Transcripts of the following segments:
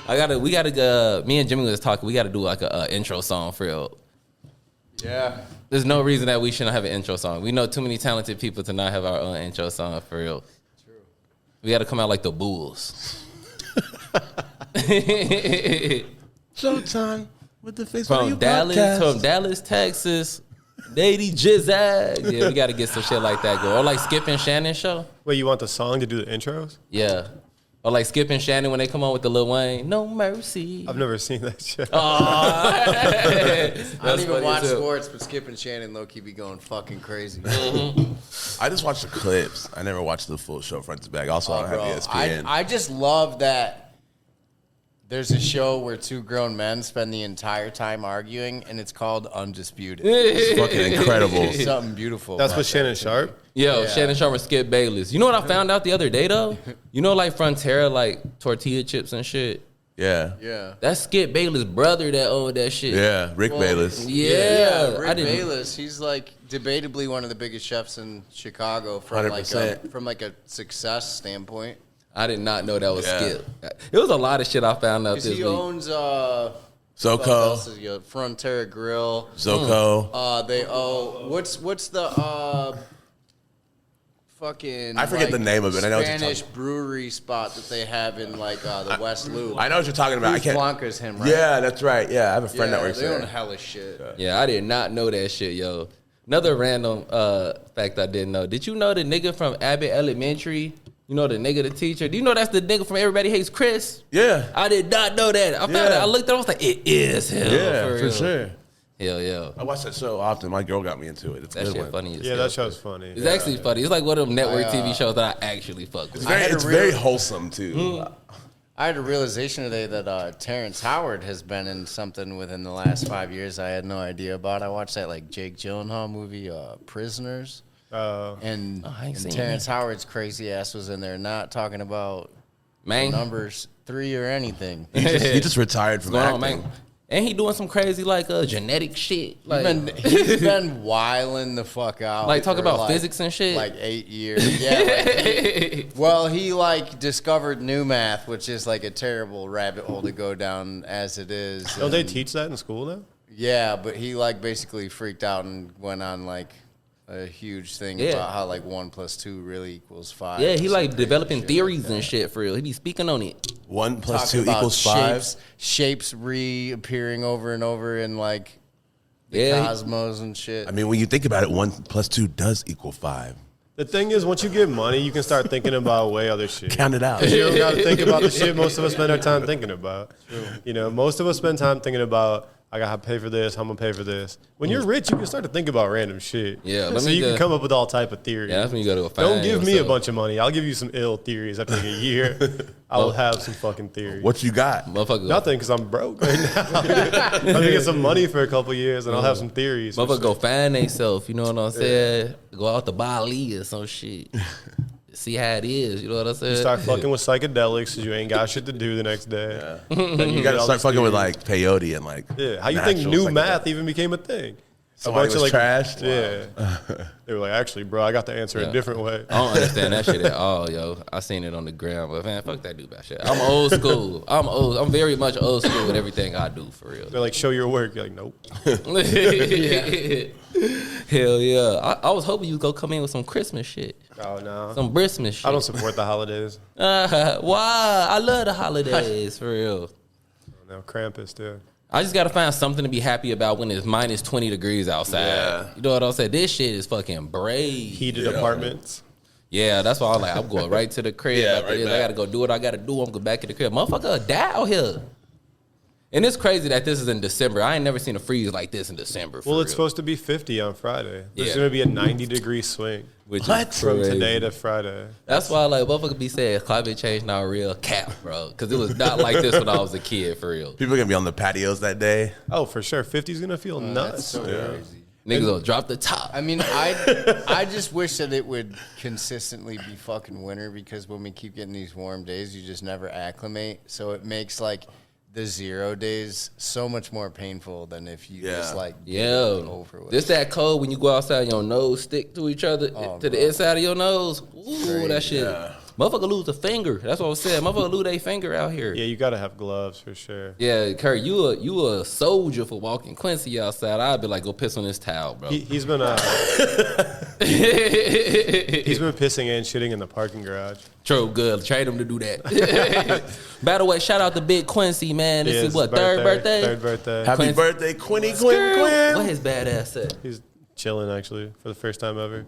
We gotta. Me and Jimmy was talking. We gotta do like a intro song for real. Yeah. There's no reason that we shouldn't have an intro song. We know too many talented people to not have our own intro song for real. True. We gotta come out like the Bulls. Showtime with the face From Dallas, Texas. Lady Jizzag. Yeah, we gotta get some shit like that going. Or like Skip and Shannon show. Wait, you want the song to do the intros? Yeah. Or like Skip and Shannon when they come on with the Lil Wayne. No mercy. I've never seen that shit. I don't even watch sports, but Skip and Shannon low-key be going fucking crazy. I just watched the clips. I never watched the full show front to back. Also, I don't have ESPN. I just love that there's a show where two grown men spend the entire time arguing, and it's called Undisputed. It's fucking incredible. It's something beautiful. That's with Shannon Sharp? Yo, Yeah. Shannon Sharp and Skip Bayless. You know what I found out the other day, though? You know, like Frontera, like tortilla chips and shit? Yeah. Yeah. That's Skip Bayless' brother that owned that shit. Yeah, Rick Bayless. Yeah. Rick Bayless. He's like debatably one of the biggest chefs in Chicago from 100%. like a success standpoint. I did not know that was Skip. It was a lot of shit I found out this week. He owns Zoko. Frontera Grill. Zoko. They owe what's the fucking I forget the name of it. I know what you're Spanish brewery spot that they have in like the West Loop. I know what you're talking about. Cruz Blanca's him, right? Yeah, that's right. Yeah, I have a friend that works they there. own hella shit. Yeah, I did not know that shit, yo. Another random fact I didn't know. Did you know the nigga from Abbott Elementary? You know the nigga, the teacher? Do you know that's the nigga from Everybody Hates Chris? Yeah. I did not know that. I found it. I looked at it. I was like, it is him. Yeah, for sure. Hell yeah. I watch that show often. My girl got me into it. It's a That good shit one. funny as Yeah, hell. that show's funny. It's actually funny. It's like one of them network TV shows that I actually fuck with. It's very wholesome, too. I had a realization today that Terrence Howard has been in something within the last 5 years I had no idea about. I watched that like Jake Gyllenhaal movie, Prisoners. And Terrence Howard's crazy ass was in there, not talking about numbers 3 or anything. He just retired from acting. And he doing some crazy like genetic shit. Like He's been wilding the fuck out. like talk about like, physics and shit. Like 8 years. Yeah. He like discovered new math, which is like a terrible rabbit hole to go down as it is. Don't they teach that in school now? Yeah, but he like basically freaked out and went on like a huge thing about how like 1 + 2 really equals 5. Yeah, he like developing theories and shit for real. He be speaking on it. 1 + 2 about = 5. Shapes reappearing over and over in like the cosmos and shit. I mean, when you think about it, 1 + 2 does = 5. The thing is, once you get money, you can start thinking about way other shit. Count it out. You don't got to think about the shit most of us spend our time thinking about. True. You know, most of us spend time thinking about, I got to pay for this, how I'm going to pay for this. When you're rich, you can start to think about random shit. Yeah. So you can come up with all type of theories. Yeah, that's when you go to Don't give me a bunch of money. I'll give you some ill theories. After like a year, I'll have some fucking theories. What you got? Nothing, because I'm broke right now. I'm going to get some money for a couple years, and I'll have some theories. Motherfucker go find theyself, you know what I'm saying? Go out to Bali or some shit. See how it is, you know what I'm saying? You start fucking with psychedelics because you ain't got shit to do the next day. Yeah. Then you got to start fucking with like peyote and like how you think new math even became a thing? Somebody was trashed? Yeah. They were like, actually, bro, I got the answer a different way. I don't understand that shit at all, yo. I seen it on the ground, but man, fuck that dude about shit. I'm old school. I'm very much old school with everything I do, for real. They're like, show your work. You're like, nope. Hell yeah. I was hoping you go come in with some Christmas shit. Oh, no. Some Christmas shit. I don't support the holidays. Why? I love the holidays, for real. No, Krampus, dude. I just got to find something to be happy about when it's minus 20 degrees outside. Yeah. You know what I'm saying? This shit is fucking brave. Heated apartments. Yeah, that's why I'm going right to the crib. I got to go do what I got to do. I'm going back to the crib. Motherfucker, die out here. And it's crazy that this is in December. I ain't never seen a freeze like this in December. Well, it's supposed to be 50 on Friday. There's going to be a 90-degree swing. What? From today to Friday. That's why, like, motherfucker be saying climate change not real. Cap, bro. Because it was not like this when I was a kid, for real. People are going to be on the patios that day. Oh, for sure. 50's going to feel nuts. So crazy. Niggas will drop the top. I mean, I just wish that it would consistently be fucking winter, because when we keep getting these warm days, you just never acclimate. So it makes, like, the 0 days so much more painful than if you just like get it over with. This that cold when you go outside and your nose stick to each other to the inside of your nose. Ooh, that shit. Yeah. Motherfucker lose a finger. That's what I said. Motherfucker lose their finger out here. Yeah, you gotta have gloves for sure. Yeah, Kurt, you a soldier for walking Quincy outside. I'd be like, go piss on this towel, bro. He's been pissing and shitting in the parking garage. True, good. Trade him to do that. By the way, shout out to Big Quincy, man. This is what, third birthday? Third birthday. Happy birthday, Quinn. What his badass at? He's chilling actually for the first time ever.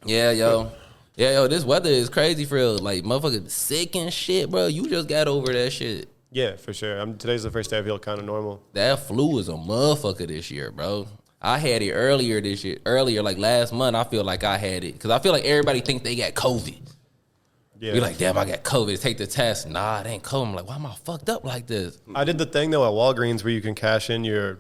Yeah, yo. Yeah, yo, this weather is crazy for real. Like, motherfucker sick and shit, bro. You just got over that shit. Yeah, for sure. Today's the first day I feel kind of normal. That flu is a motherfucker this year, bro. I had it earlier this year. Earlier, like last month, I feel like I had it. Because I feel like everybody think they got COVID. Yeah. We like, damn, I got COVID. Take the test. Nah, it ain't COVID. I'm like, why am I fucked up like this? I did the thing, though, at Walgreens where you can cash in your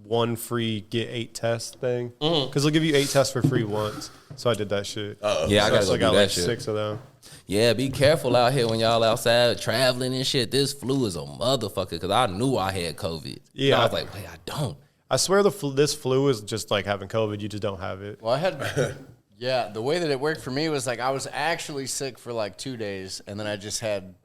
1 free get 8 test thing. Because they'll give you 8 tests for free once. So I did that shit. Yeah, I gotta got do that like shit. 6 of them. Yeah, be careful out here when y'all outside traveling and shit. This flu is a motherfucker because I knew I had COVID. Yeah. And I was like, wait, I don't. I swear this flu is just like having COVID. You just don't have it. Well, I had, yeah, the way that it worked for me was like I was actually sick for like 2 days, and then I just had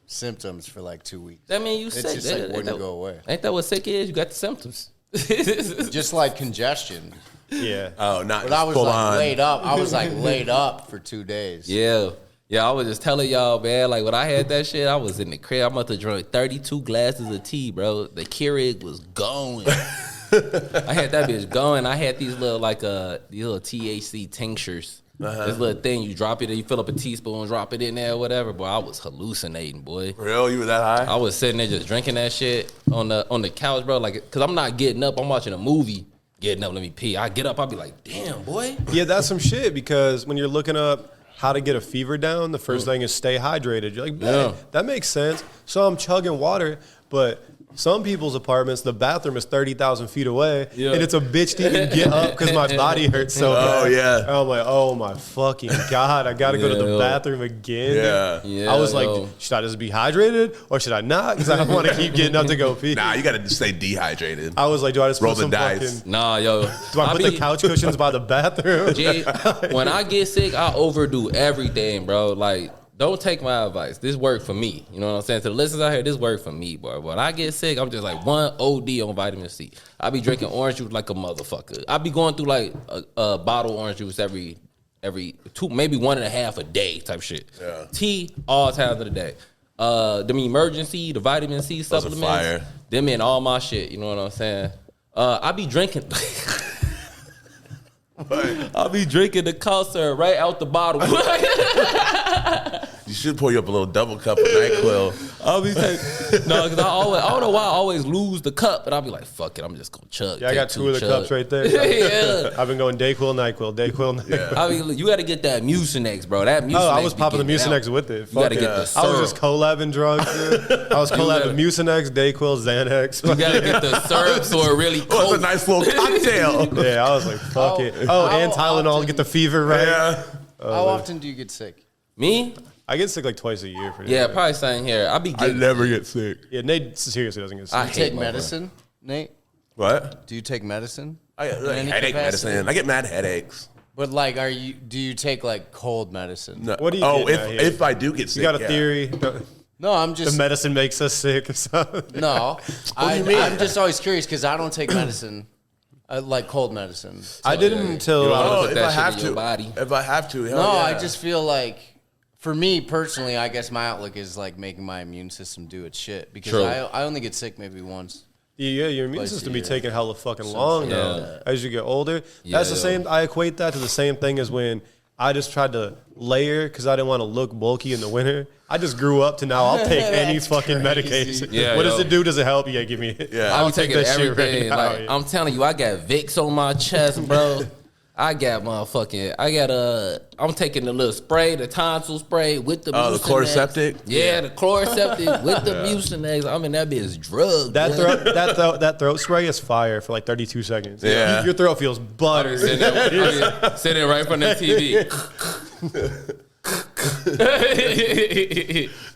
symptoms for like 2 weeks. That mean you sick. It just like wouldn't go away. Ain't that what sick is? You got the symptoms. Just like congestion. Yeah. Oh, not But I was full like on. laid up. I was like laid up for 2 days. Yeah. Yeah, I was just telling y'all, man, like when I had that shit, I was in the crib. I must have drunk 32 glasses of tea, bro. The Keurig was going. I had that bitch going. I had these little these little THC tinctures. This little thing, you drop it, you fill up a teaspoon, drop it in there or whatever. Boy, I was hallucinating, boy. Real? You were that high? I was sitting there just drinking that shit on the couch, bro. Like, cause I'm not getting up. I'm watching a movie. Getting up, let me pee. I get up, I'll be like, damn, boy. Yeah, that's some shit because when you're looking up how to get a fever down, the first thing is stay hydrated. You're like, man, that makes sense. So I'm chugging water, but some people's apartments, the bathroom is 30,000 feet away, and it's a bitch to even get up because my body hurts so bad. Oh, yeah. And I'm like, oh, my fucking God, I got to go to the bathroom again. Yeah. I was like, should I just be hydrated or should I not? Because I don't want to keep getting up to go pee. Nah, you got to stay dehydrated. I was like, do I just roll put the some dice? fucking... Nah, yo. Do I put the couch cushions by the bathroom? When I get sick, I overdo everything, bro. Like, don't take my advice. This worked for me. You know what I'm saying? To the listeners out here, this worked for me, boy. When I get sick, I'm just like 1 OD on vitamin C. I be drinking orange juice like a motherfucker. I be going through like a bottle of orange juice every 2, maybe 1.5 a day type shit. Yeah. Tea all times of the day. Them emergency, the vitamin C supplements. Fire. Them in all my shit. You know what I'm saying? I be drinking. I'll be drinking the Costa right out the bottle. You should pour you up a little double cup of NyQuil. I'll be taking no, because I don't know why I always lose the cup, but I'll be like, fuck it, I'm just gonna chug. Yeah, I got 2 of the cups right there. Yeah. I've been going Dayquil, NyQuil. Yeah. I mean, you got to get that Mucinex, bro. That Mucinex. Oh, I was popping the Mucinex with it. You got to get the syrup. I was just collabing drugs. Dude. I was collabing Mucinex, Dayquil, Xanax. You got to get the syrup so it really Oh, it's a nice little cocktail. Yeah, I was like, fuck it. Oh, and Tylenol to get the fever right. Yeah. How often do you get sick? Me? I get sick like twice a year. Yeah, probably same here. I be I getting. never get sick. Yeah, Nate seriously doesn't get sick. I Do you hate take medicine, Nate? What? Do you take medicine? I get In any headache capacity? medicine. I get mad headaches. But like, do you take like cold medicine? No. What do you Oh, get now here? if I do get sick, You got a yeah. theory? No, I'm The just medicine makes us sick or something? no. do you mean? I'm just always curious because I don't take medicine, like cold medicine. I didn't until Oh, put if that I shit have in your to. body. If I have to, hell No, yeah. I just feel like, for me personally, I guess my outlook is like making my immune system do its shit because True. I only get sick maybe once. Yeah, your immune Twice a system be year. taking hella fucking long now shit. as you get older. Yeah, That's the yeah. same. I equate that to the same thing as when I just tried to layer because I didn't want to look bulky in the winter. I just grew up to now I'll take any That's fucking crazy. medication. Yeah, what does yo. it do? Does it help? Yeah, give me it. Yeah. I'm I'll take taking that shit everything. right now. Like, I'm telling you, I got Vicks on my chest, bro. I'm taking the little spray, the tonsil spray with the Oh, the Mucinex. Chloraseptic? Yeah, the Chloraseptic with the Mucinex. I mean, that bitch drugged. That boy. that throat spray is fire for like 32 seconds. Yeah. Your throat feels buttered. Sitting right from the TV.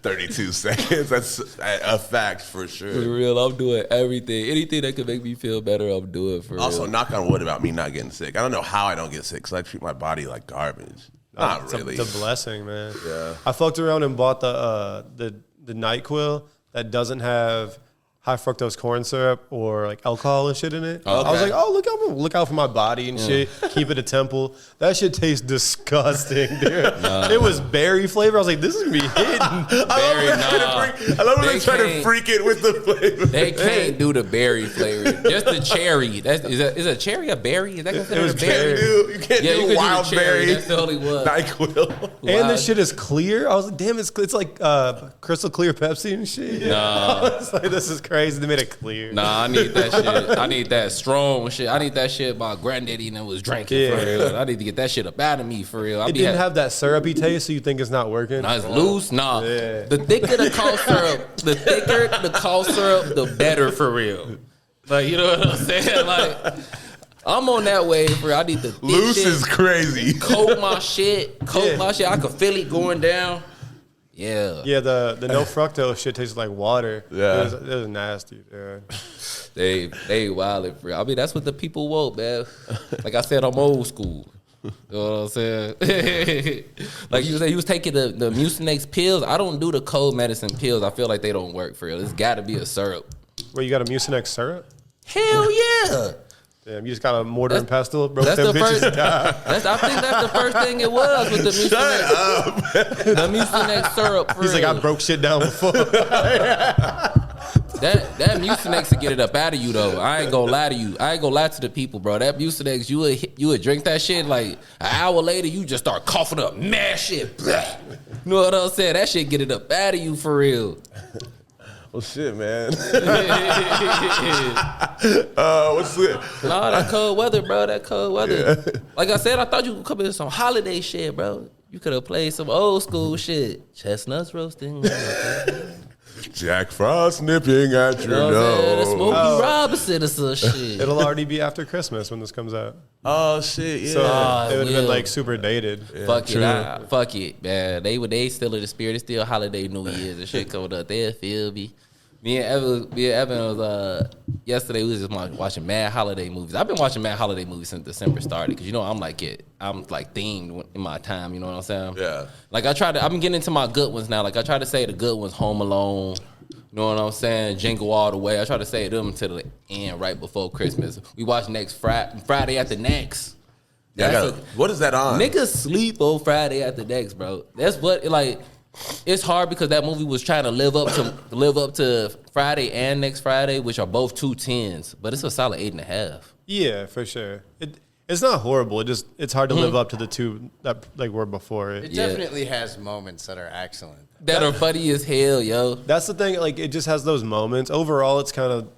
32 seconds. That's a fact for For sure. real, I'm doing everything. Anything that can make me feel better, I'm doing for Also, real. knock on wood about me not getting sick. I don't know how I don't get sick because I treat my body like garbage. Not really. It's a blessing, man. Yeah. I fucked around and bought the NyQuil that doesn't have high fructose corn syrup or like alcohol and shit in it. Okay. I was like, oh, look out for my body and shit. Keep it a temple. That shit tastes disgusting, dude. It was berry flavor. I was like, this is me hitting. I love when they try to freak it with the flavor. They can't do the berry flavor. Just the cherry. Is a cherry a berry? Is that considered a berry? You can't do wild berry. That's the only one. NyQuil. And this shit is clear. I was like, damn, it's like crystal clear Pepsi and shit. Nah. I was like, this is crazy. They made it clear. Nah, I need that shit. I need that strong shit. I need that shit my granddaddy and was drinking for real. I need to get that shit up out of me for real. It didn't have that syrupy taste, so you think it's not working? Nah, it's loose. Nah. Yeah. The thicker the cough syrup, the better for real. Like, you know what I'm saying? Like, I'm on that wave for real. I need the thick Loose shit. is crazy. Coat my shit. I can feel it going down. Yeah. Yeah, the no fructose shit tastes like water. Yeah. It was nasty. Yeah. They wildin' for real. I mean, that's what the people want, man. Like I said, I'm old school. You know what I'm saying? Like you was taking the Mucinex pills. I don't do the cold medicine pills. I feel like they don't work for real. It's got to be a syrup. Wait, you got a Mucinex syrup? Hell yeah. Damn, you just got a mortar and pestle? Broke That's them the bitches first. down. I think that's the first thing it was with the Mucinex. The Mucinex syrup. For He's real. like, I broke shit down before. That Mucinex to get it up out of you though. I ain't gonna lie to you. I ain't gonna lie to the people, bro. That Mucinex, you would drink that shit like an hour later, you just start coughing up mad shit. You know what I'm saying? That shit get it up out of you for real. Well, shit, man. What's it? Nah, that cold weather, bro. That cold weather. Yeah. Like I said, I thought you could come in some holiday shit, bro. You could have played some old school shit. Chestnuts roasting. Jack Frost nipping at your nose. Smokey Robinson or some shit. It'll already be after Christmas when this comes out. Oh, shit, yeah. So it would have been like super dated. Yeah, fuck it, man. They still in the spirit. It's still holiday New Year's and shit coming up. They'll feel me. Me and Evan was yesterday. We was just watching mad holiday movies. I've been watching mad holiday movies since December started because I'm like themed in my time. You know what I'm saying? Yeah. Like I've been getting into my good ones now. Like I try to say the good ones, Home Alone. You know what I'm saying? Jingle All the Way. I try to say them to the end right before Christmas. We watch next Friday after next. Yeah. What is that on? Niggas sleep on Friday after next, bro. That's what like. It's hard because that movie was trying to live up to Friday and Next Friday, which are both 2 10s, but it's a solid 8.5. Yeah, for sure. It's not horrible. It's hard to live up to the two that like were before it. It definitely has moments that are excellent. That are funny as hell, yo. That's the thing. Like it just has those moments. Overall, it's kind of.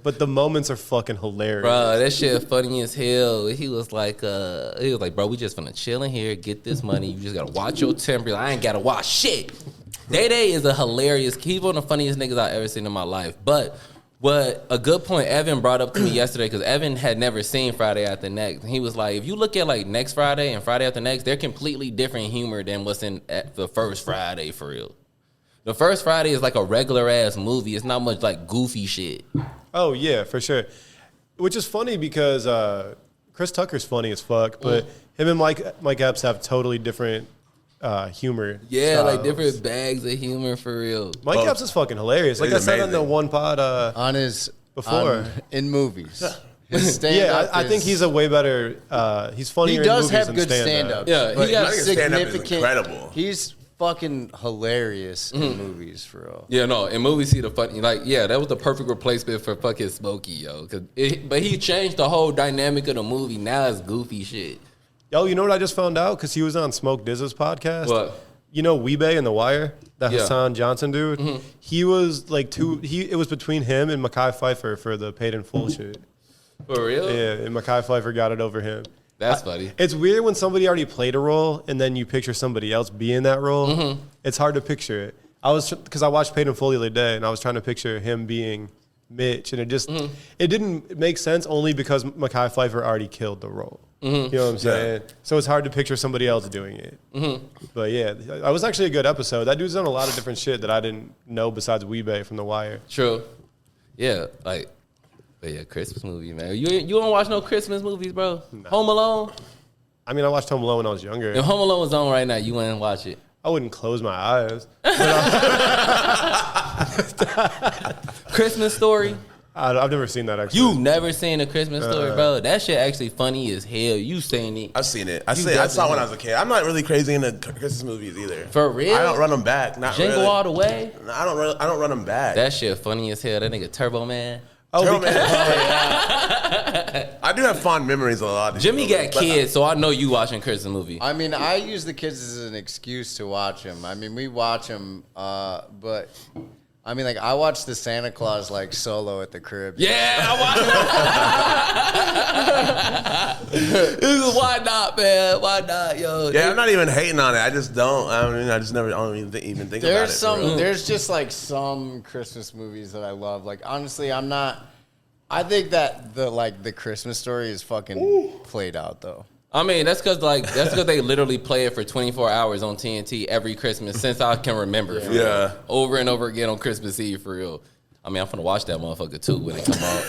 But the moments are fucking hilarious. Bro, that shit funny as hell. He was like, bro, we just finna chill in here, get this money. You just gotta watch your temper. I ain't gotta watch shit. Day is a hilarious, he's one of the funniest niggas I've ever seen in my life. But what a good point Evan brought up to me yesterday, because Evan had never seen Friday After Next. He was like, if you look at like Next Friday and Friday After Next, they're completely different humor than what's in the first Friday for real. The first Friday is like a regular ass movie. It's not much like goofy shit. Oh yeah, for sure. Which is funny because Chris Tucker's funny as fuck, but him and Mike Epps have totally different humor. Yeah, styles. like different bags of humor for real. Mike Epps is fucking hilarious. Like I said on the one pod on his before in movies. His stand-up I think he's a way better. He's funnier. He does in movies have than good stand-up. Yeah, but he got stand-up is incredible. He's fucking hilarious in movies, for real. Yeah, no, in movies he the funny, like, yeah, that was the perfect replacement for fucking Smokey, yo. But he changed the whole dynamic of the movie. Now it's goofy shit. Yo, you know what I just found out? Because he was on Smoke Dizz's podcast. What? You know Weebay and The Wire? That Hassan Johnson dude? Mm-hmm. He was like it was between him and Mekhi Phifer for the Paid in Full shit. For real? Yeah, and Mekhi Phifer got it over him. That's funny. It's weird when somebody already played a role and then you picture somebody else being that role. Mm-hmm. It's hard to picture it. Because I watched Paid in Full the other day and I was trying to picture him being Mitch, and it didn't make sense only because Mekhi Phifer already killed the role. You know what I'm saying? So it's hard to picture somebody else doing it. But yeah, it was actually a good episode. That dude's done a lot of different shit that I didn't know besides Weebay from The Wire. True. Yeah, like, but yeah, Christmas movie, man. You don't watch no Christmas movies, bro? No. Home Alone? I mean, I watched Home Alone when I was younger. If Home Alone was on right now, you wouldn't watch it. I wouldn't close my eyes. Christmas Story. I've never seen that, actually. You've never seen A Christmas Story, bro? That shit actually funny as hell. You seen it. I've seen it. I saw it when I was a kid. I'm not really crazy into Christmas movies either. For real? I don't run them back. Not Jingle really. All the Way? I don't run them back. That shit funny as hell. That nigga Turbo Man. Oh, man. I do have fond memories of a lot of Jimmy got kids, so I know you watching Christmas movie. I mean, I use the kids as an excuse to watch them. I mean, we watch them, but I mean, like, I watched the Santa Claus like solo at the crib. Yeah, I watched it. Why not, man? Why not, yo? Yeah, I'm not even hating on it. I just don't. I mean, I don't even think about it. There's just like some Christmas movies that I love. Like, honestly, I think that the Christmas Story is fucking played out though. I mean, that's because they literally play it for 24 hours on TNT every Christmas since I can remember. Yeah. Over and over again on Christmas Eve, for real. I mean, I'm finna watch that motherfucker too when it come out.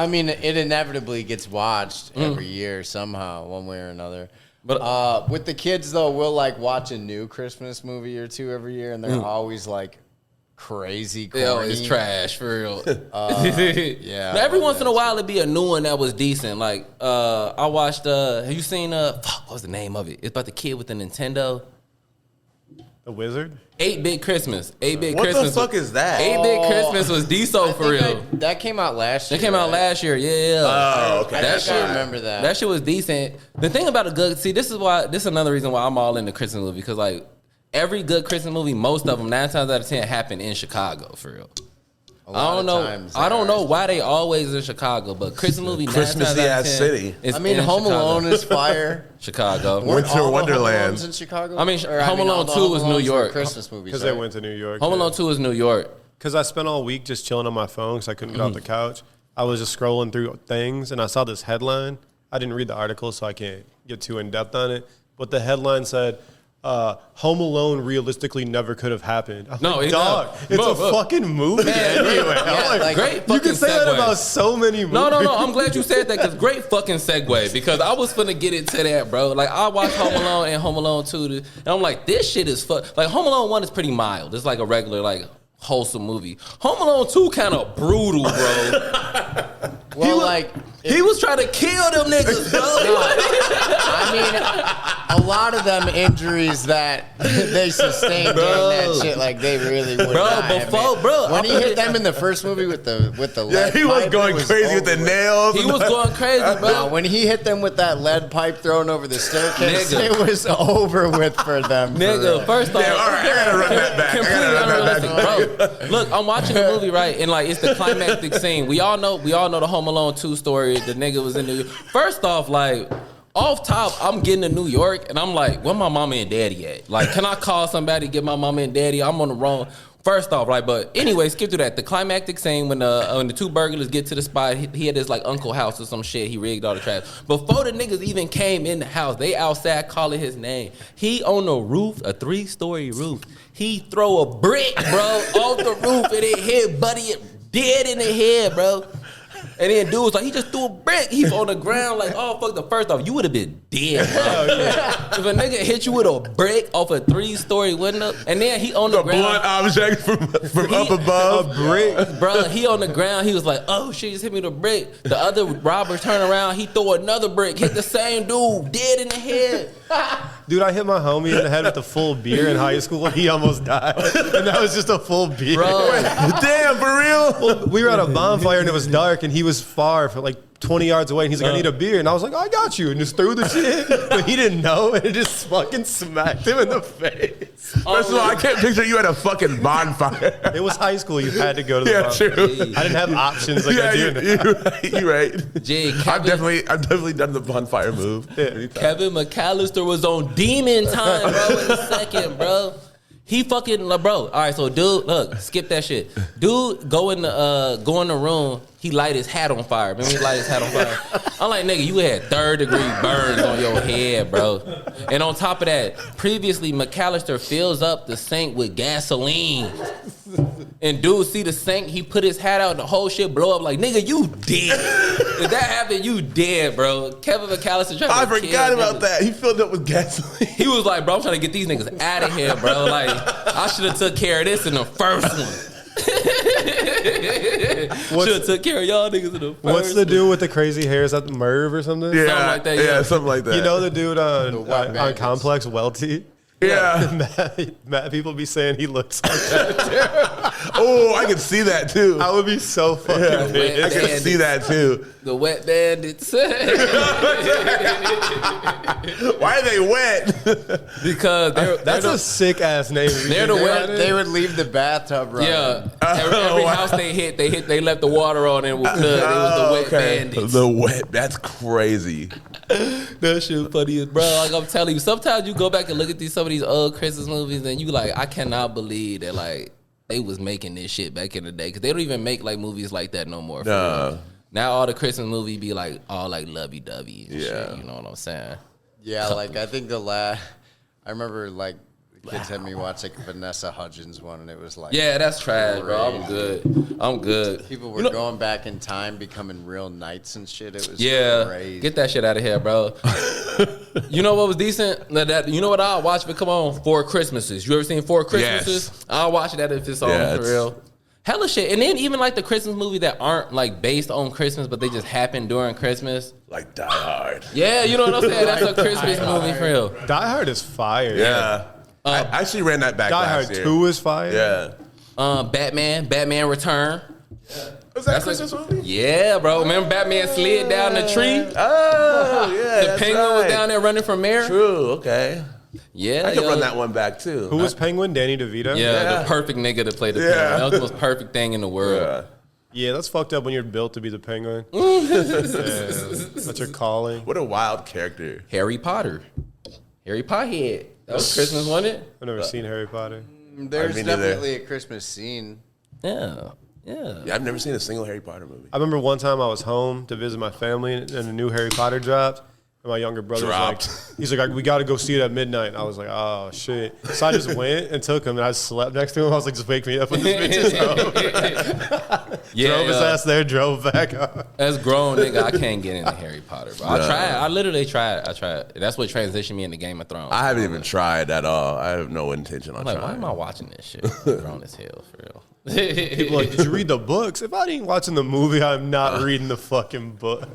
I mean, it inevitably gets watched every year somehow, one way or another. But with the kids though, we'll like watch a new Christmas movie or two every year, and they're always like crazy corny. Yo, it's trash, for real. Yeah. But every once in a while, it'd be a new one that was decent. Like, I watched, have you seen, what was the name of it? It's about the kid with the Nintendo. The Wizard? 8-Bit Christmas. 8-Bit What Christmas. the fuck is that? 8-Bit Christmas was D-So for real. That came out last year. That came out last year, yeah. Oh, okay. I remember that. That shit was decent. The thing about this is another reason why I'm all into Christmas movie, because like, every good Christmas movie, most of them, 9 times out of 10, happen in Chicago, for real. I don't know why they always in Chicago, but Christmas movie, 9 times out of 10, city. I mean, Home Alone is fire. Chicago. Winter Wonderland. In Chicago? I mean, Home Alone 2 was New York. Christmas movies. Because they went to New York. Home Alone 2 is New York. Because I spent all week just chilling on my phone because I couldn't get off the couch. I was just scrolling through things, and I saw this headline. I didn't read the article, so I can't get too in-depth on it. But the headline said, Home Alone realistically never could have happened. I'm like, dog, it's a fucking movie anyway. I'm like, great fucking you can say that segue. about so many movies. No. I'm glad you said that, because great fucking segue, because I was finna get into that, bro. Like, I watched Home Alone and Home Alone 2, and I'm like, this shit is like, Home Alone 1 is pretty mild. It's like a regular, like, wholesome movie. Home Alone 2 kind of brutal, bro. He was trying to kill them niggas, bro. I mean, a lot of them injuries that they sustained during that shit, like they really would when he hit them in the first movie with the lead he was pipe, going crazy with the nails. He was going crazy, bro. When he hit them with that lead pipe thrown over the staircase, Nigga. it was over with for them. Nigga, first off, All right, I gotta run that back. completely unrealistic, bro. Look, I'm watching the movie, right, and like, it's the climactic scene. We all know the Home Alone 2 story. The nigga was in New York. First off, like, off top, I'm getting to New York, and I'm like, where my mama and daddy at? Like, can I call somebody to get my mama and daddy? I'm on the wrong. First off, like, but anyway, skip through that. The climactic scene when the 2 burglars get to the spot, he had his like uncle house or some shit. He rigged all the trash. Before the niggas even came in the house, they outside calling his name. He on the roof, a 3-story roof. He throw a brick, bro, off the roof, and it hit Buddy dead in the head, bro. And then dude was like, he just threw a brick. He's on the ground like, oh, fuck. The first off, you would have been dead, bro. If a nigga hit you with a brick off a 3-story window, and then he on the ground. A blunt object from up above. A brick. Bro, he on the ground. He was like, oh, shit, just hit me with a brick. The other robber turned around. He threw another brick. Hit the same dude, dead in the head. Dude, I hit my homie in the head with a full beer in high school, and he almost died. And that was just a full beer. Bro. Damn, for real? Well, we were at a bonfire, and it was dark, and he was far for like 20 yards away, and he's like, I need a beer. And I was like, I got you. And just threw the shit. But he didn't know, and it just fucking smacked him in the face. First of all, I can't picture you at a fucking bonfire. It was high school. You had to go to the bonfire. True. I didn't have options like I do now. You're right. Jay, I've definitely done the bonfire move. Yeah. Kevin McAllister was on demon time, bro, in a second, bro. He fucking, bro. All right, so dude, look, skip that shit. Dude, go in the room. He light his hat on fire. Remember he light his hat on fire? I'm like, nigga, you had 3rd-degree burns on your head, bro. And on top of that, previously, McAllister fills up the sink with gasoline. And dude see the sink, he put his hat out, and the whole shit blow up like, nigga, you dead. If that happened, you dead, bro. Kevin McAllister tried to I forgot about that. He filled up with gasoline. He was like, bro, I'm trying to get these niggas out of here, bro. Like, I should have took care of this in the first one. Should have took care of y'all niggas in the first What's the dude with the crazy hair? Is that Merv or something? Yeah, Something like that, yeah, yeah. something like that. You know the dude on Bandits. Complex, Welty? Yeah. Matt, people be saying he looks like that. Oh, I can see that too. I would be so fucking I pissed. can see that too. The wet bandits. Why are they wet? Because That's a sick ass name. They're the wet. They would leave the bathtub running. Yeah, every house they hit, they left the water on and it was flood. It was the wet bandits. The wet. That's crazy. That shit funny as bro. Like I'm telling you, sometimes you go back and look at some of these old Christmas movies and you like, I cannot believe that like they was making this shit back in the day because they don't even make like movies like that no more. Now all the Christmas movies be like all like lovey dovey and shit. You know what I'm saying? Yeah, like I think I remember like the kids had me watch like a Vanessa Hudgens one, and it was like, Yeah, that's trash, bro. I'm good. People were going back in time, becoming real knights and shit. It was crazy. Get that shit out of here, bro. You know what was decent? You know what I'll watch if it come on? Four Christmases. You ever seen Four Christmases? Yes. I'll watch that if it's on for real. Hella shit. And then even like the Christmas movie that aren't like based on Christmas, but they just happen during Christmas. Like Die Hard. Yeah, you know what I'm saying? That's a Christmas movie for real. Die Hard is fire. Yeah. I actually ran that back Die last Hard year. 2 is fire. Yeah. Batman Return. Was that Christmas movie? Yeah, bro. Remember Batman slid down the tree? Oh, yeah. The penguin was down there running from there? True, okay. Yeah. I could run that one back too. Who was Penguin? Danny DeVito? Yeah, the perfect nigga to play the penguin. That was the most perfect thing in the world. Yeah, that's fucked up when you're built to be the penguin. That's your calling. What a wild character. Harry Potter. Harry Pothead. That was Christmas, wasn't it? I've never seen Harry Potter. There's Me neither. definitely a Christmas scene. Yeah. Yeah, I've never seen a single Harry Potter movie. I remember one time I was home to visit my family and a new Harry Potter dropped. And my younger brother was like, he's like, we got to go see it at midnight. And I was like, oh, shit. So I just went and took him, and I slept next to him. I was like, just wake me up when this bitch is home. Drove his ass there, drove back up. As grown nigga, I can't get into Harry Potter, bro. I tried. I literally tried. I tried. That's what transitioned me into Game of Thrones. I haven't even tried at all. I have no intention on I'm like, trying. why am I watching this shit? I'm grown as hell, for real. People are like, did you read the books? If I ain't watching the movie, I'm not reading the fucking book.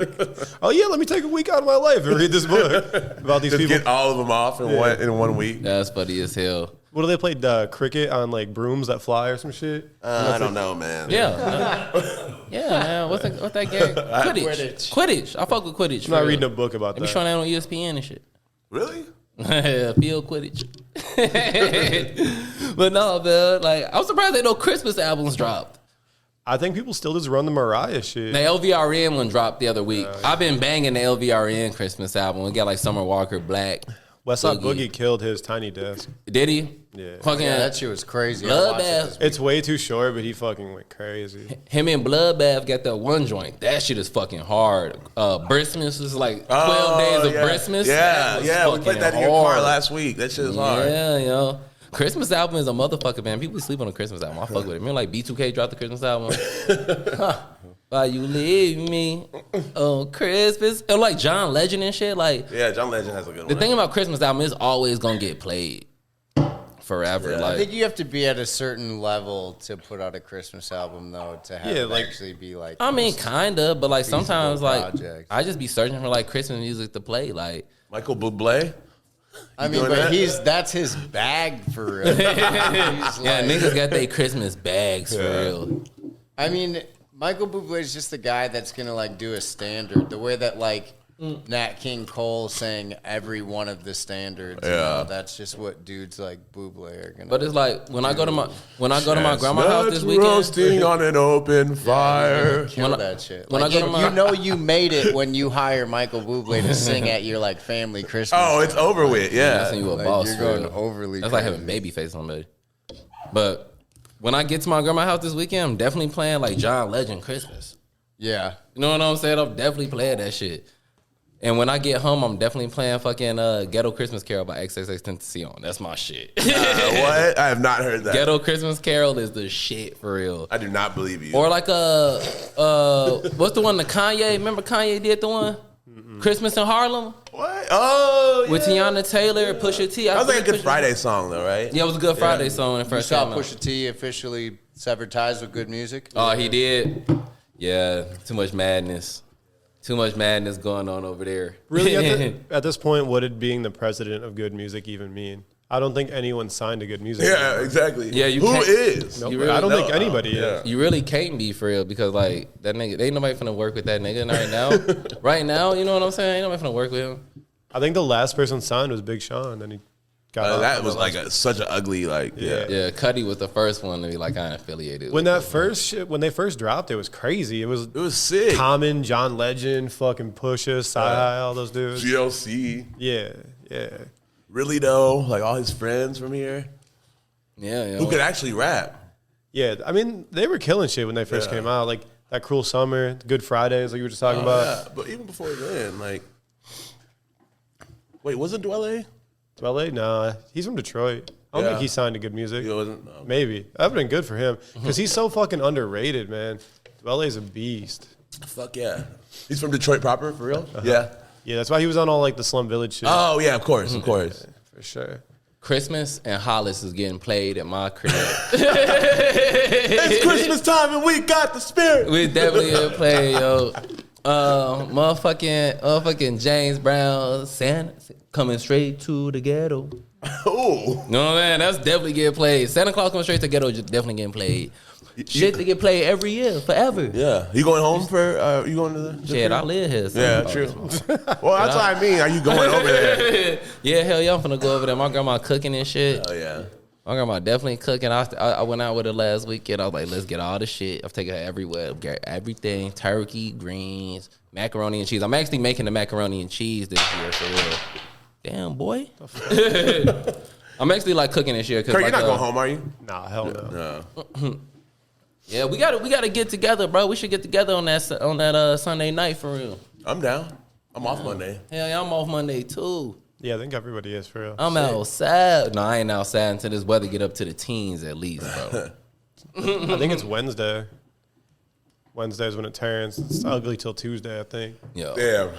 Oh yeah, let me take a week out of my life and read this book about these Just people. get all of them off in one week. That's funny as hell. What do they play? Cricket on like brooms that fly or some shit? I don't know, man. Yeah. Yeah, man. What's that game? Quidditch. I fuck with Quidditch. I'm not reading a book about They be that. showing that on ESPN and shit. Really? Field Quidditch. But no, man. Like, I'm surprised that no Christmas albums dropped. I think people still just run the Mariah shit. The LVRN one dropped the other week. I've been banging the LVRN Christmas album. We got like Summer Walker, Black. Westside Boogie killed his Tiny Desk. Did he? Yeah. Fucking That shit was crazy. I Bloodbath. watched it this week. It's way too short, but he fucking went crazy. Him and Bloodbath got that one joint. That shit is fucking hard. Christmas is like 12 days of Christmas. Yeah, we played that in your car last week. That shit is hard. Yeah, yo. Christmas album is a motherfucker, man. People sleep on the Christmas album. I fuck with it. Remember like B2K dropped the Christmas album? Why you leave me on Christmas? And like John Legend and shit. Like, Yeah, John Legend has a good one. the thing about Christmas album is always gonna get played forever. Yeah. I think Like, you have to be at a certain level to put out a Christmas album, though, to have it like- actually be like. I mean, kinda, but like sometimes, like project. I just be searching for like Christmas music to play. Like, Michael Bublé. I mean, doing but that? that's his bag for real. He's yeah, like- niggas got their Christmas bags for real. I mean, Michael Bublé is just the guy that's gonna like do a standard, the way that like Nat King Cole sang every one of the standards. You know, that's just what dudes like Bublé are gonna. But it's like when I go to my grandma's house this Chestnuts weekend. roasting on an open fire. kill when I- that shit. when Like, I go to my- you know you made it when you hire Michael Bublé to sing at your like family Christmas. Oh, it's over with. That's Yeah. when you a Like, boss. you're for going real. overly That's like crazy. having baby face on somebody. But when I get to my grandma's house this weekend, I'm definitely playing like John Legend Christmas. Yeah. You know what I'm saying? I'm definitely playing that shit. And when I get home, I'm definitely playing fucking Ghetto Christmas Carol by XXXTentacion. That's my shit. What? I have not heard that. Ghetto Christmas Carol is the shit for real. I do not believe you. Or like what's the one that Kanye? Remember Kanye did the one? Christmas in Harlem? What? Oh, yeah. With Tiana Taylor, Pusha T. That was like a Good Friday song, though, right? Yeah, it was a Good Friday song when it You first saw came out. Pusha T officially severed ties with good music? Oh, he did? Yeah, too much madness. Too much madness going on over there. Really, at this point, what did being the president of good music even mean? I don't think anyone signed to good music. Yeah, exactly. Yeah, you Who can't- is? Nope, really I don't think know. anybody Yeah. is. You really can't be for real because like that nigga, ain't nobody finna work with that nigga right now. Right now, you know what I'm saying? Ain't nobody finna work with him. I think the last person signed was Big Sean. Then he got off. That was like such an ugly, like, yeah. Yeah, Cudi was the first one to be like kind of affiliated. When with that first shit, when they first dropped, it was crazy. It was It was sick. Common, John Legend, fucking Pusha, Sci-Hi, all those dudes. GLC. Yeah. Really, though? Like, all his friends from here? yeah. Who could actually rap? Yeah, I mean, they were killing shit when they first came out. Like, that Cruel Summer, Good Fridays, like you were just talking about. Yeah, but even before then, like... Wait, wasn't Dwelle? LA? Nah, he's from Detroit. I don't Yeah. think he signed to good music. He wasn't? No. Maybe. That would have been good for him because he's so fucking underrated, man. LA's a beast. Fuck yeah. He's from Detroit proper, for real? Yeah. Yeah, that's why he was on all like the Slum Village shit. Oh, yeah, of course. For sure. Christmas and Hollis is getting played at my crib. It's Christmas time and we got the spirit. We definitely gonna play, yo. Motherfucking James Brown, Santa coming straight to the ghetto. Ooh. No man, that's definitely getting played. Santa Claus coming straight to the ghetto, just definitely getting played. Shit to get played every year, forever. Yeah. You going home for, you going to the Shit, I live here. So Yeah, true. Well, that's what I mean. Are you going over there? Yeah, hell yeah, I'm finna go over there. My grandma cooking and shit. Oh, yeah. My grandma definitely cooking. I went out with her last weekend. I was like, let's get all the shit. I'm taking her everywhere. Get everything. Turkey, greens, macaroni and cheese. I'm actually making the macaroni and cheese this year for real. Damn, boy. I'm actually like cooking this year. Kurt, you're not going home, are you? Nah, hell no. No. Yeah, we gotta get together, bro. We should get together on that Sunday night for real. I'm down. I'm off Monday. Hell yeah, I'm off Monday too. Yeah, I think everybody is for real. I'm outside. No, I ain't outside until this weather get up to the teens at least, bro. I think it's Wednesday. Wednesday's when it turns. It's ugly till Tuesday, I think. Yo. Damn.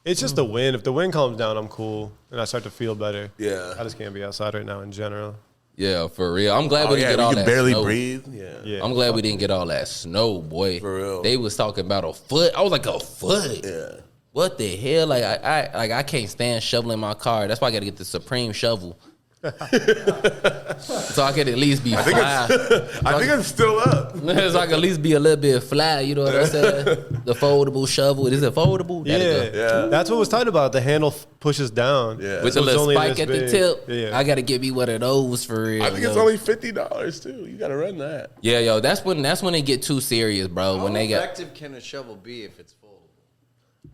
It's just the wind. If the wind calms down, I'm cool. And I start to feel better. Yeah. I just can't be outside right now in general. Yeah, for real. I'm glad we didn't yeah, get all you that can barely snow. breathe. Yeah. Yeah. I'm glad we didn't get all that snow, boy. For real. They was talking about a foot. I was like, a foot? Yeah. What the hell? Like I can't stand shoveling my car. That's why I gotta get the Supreme shovel. So I could at least be fly. I think it's still up. So I can at least be a little bit fly, you know what I'm saying? The foldable shovel. Is it foldable? Yeah. Yeah. That's what was tight about it. The handle pushes down. Yeah. With So the it's little only spike this at the big. tip. Yeah. I gotta get me one of those for real. I think it's yo. only $50 too. You gotta run that. Yeah, yo, that's when they get too serious, bro. How when they get effective can a shovel be if it's full?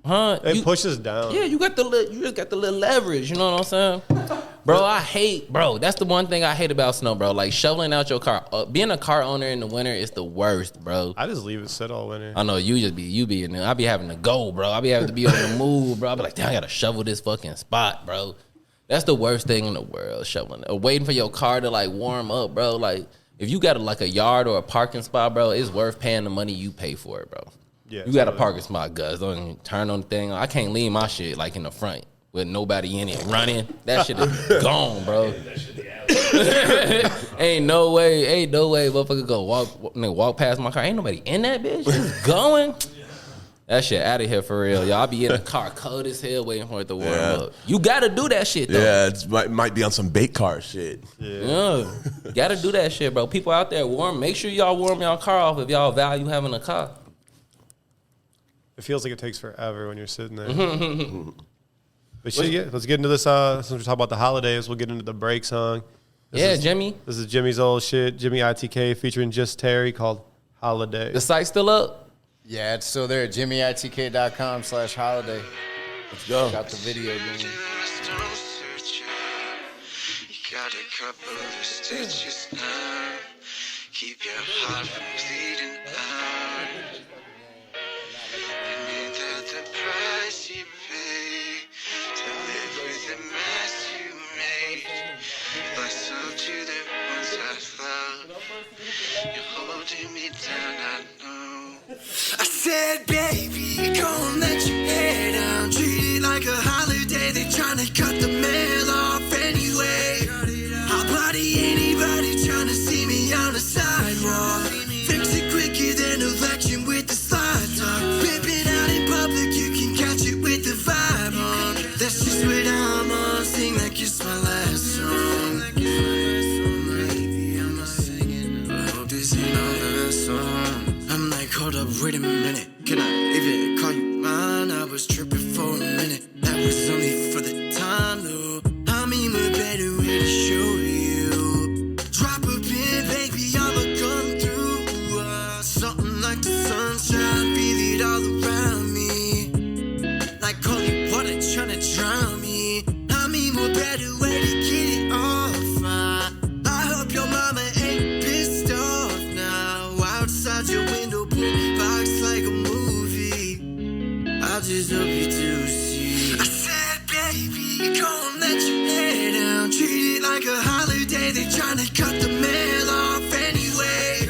It pushes down. Yeah, you just got the little leverage, you know what I'm saying? Bro, that's the one thing I hate about snow, bro. Like shoveling out your car. Being a car owner in the winter is the worst, bro. I just leave it sit all winter. I know you be in there. I be having to go, bro. I be having to be on the move, bro. I be like, damn, I gotta shovel this fucking spot, bro. That's the worst thing in the world, shoveling. Or waiting for your car to like warm up, bro. Like if you got a yard or a parking spot, bro, it's worth paying the money you pay for it, bro. Yeah, You got a totally. parking spot, Gus. Don't even turn on the thing. I can't leave my shit like in the front with nobody in it running. That shit is gone, bro. Ain't no way, motherfucker go walk past my car. Ain't nobody in that bitch. It's going. That shit out of here for real, y'all. I be in the car cold as hell waiting for it to warm up. You gotta do that shit though. Yeah, it might be on some bait car shit. Yeah. Gotta do that shit, bro. People out there make sure y'all warm y'all car off if y'all value having a car. It feels like it takes forever when you're sitting there. But shit, let's get into this. Since we're talking about the holidays, we'll get into the break song. Jimmy. This is Jimmy's old shit, JimmyITK featuring Just Terry called Holiday. The site's still up? Yeah, it's still there. JimmyITK.com/holiday. Let's go. Got the video going. Got a couple of stitches now. Keep your heart from bleeding out. And ain't that the price you pay? holding me down, I know. I said, baby, go and let your hair down. Treat it like a holiday. They tryna cut the mail off anyway. I'll body anybody tryna see me on the sidewalk. Fix it quicker than election with the slide talk. Rip it out in public, you can catch it with the vibe on. That's just what I'm on. Sing like it's my last song. Baby, I'm not singing. I hope this ain't our last song. I'm like, hold up, wait a minute. Can I even call you mine? I was tripping for a minute. That was only for the time, though. I mean, a better way to show you. Drop a pin, baby, I'ma come through. Something like the sunshine, feel it all around me. Like holy water tryna drown me. I mean, what better way to get it off? I hope your mama ain't pissed off now. Outside your window, boom, box like a movie. I just hope you do see. I said, baby, go and let your hair down. Treat it like a holiday. They tryna cut the mail off anyway.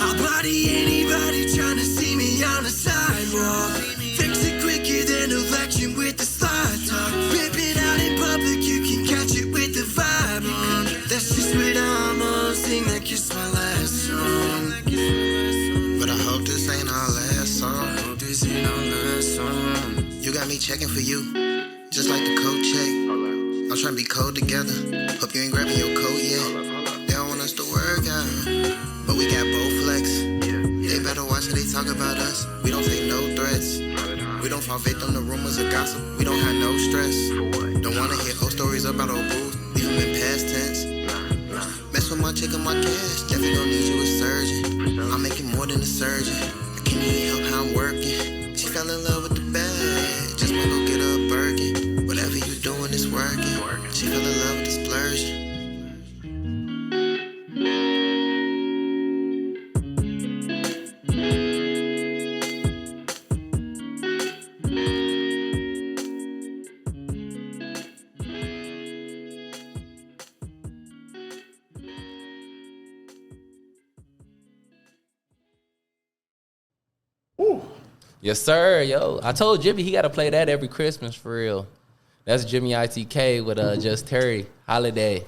I'll body anybody tryna see me on the sidewalk. Fix it quicker than election with the slide talk. Rip it out in public, you can catch it with the vibe on. That's just what I'm on. Sing like it's my last song. But I hope this ain't our last song. I hope this ain't our last song. You got me checking for you, just like the code check. I'm trying to be cold together. Hope you ain't grabbing your coat yet. They don't want us to work out, but we got both flex. They better watch how they talk about us. We don't take no threats. We don't fall victim to rumors or gossip. We don't have no stress. Don't wanna hear old stories about old booze. Leave them in past tense. Mess with my chick and my cash. Definitely gon' need you a surgeon. I'm making more than a surgeon. I can't even help how I'm working. She fell in love with the bag. Just wanna go get her a Birkin. Whatever you doing is working. She fell in love with the splurge. Yes, sir. Yo, I told Jimmy he got to play that every Christmas for real. That's JimmyITK with Just Terry Holiday.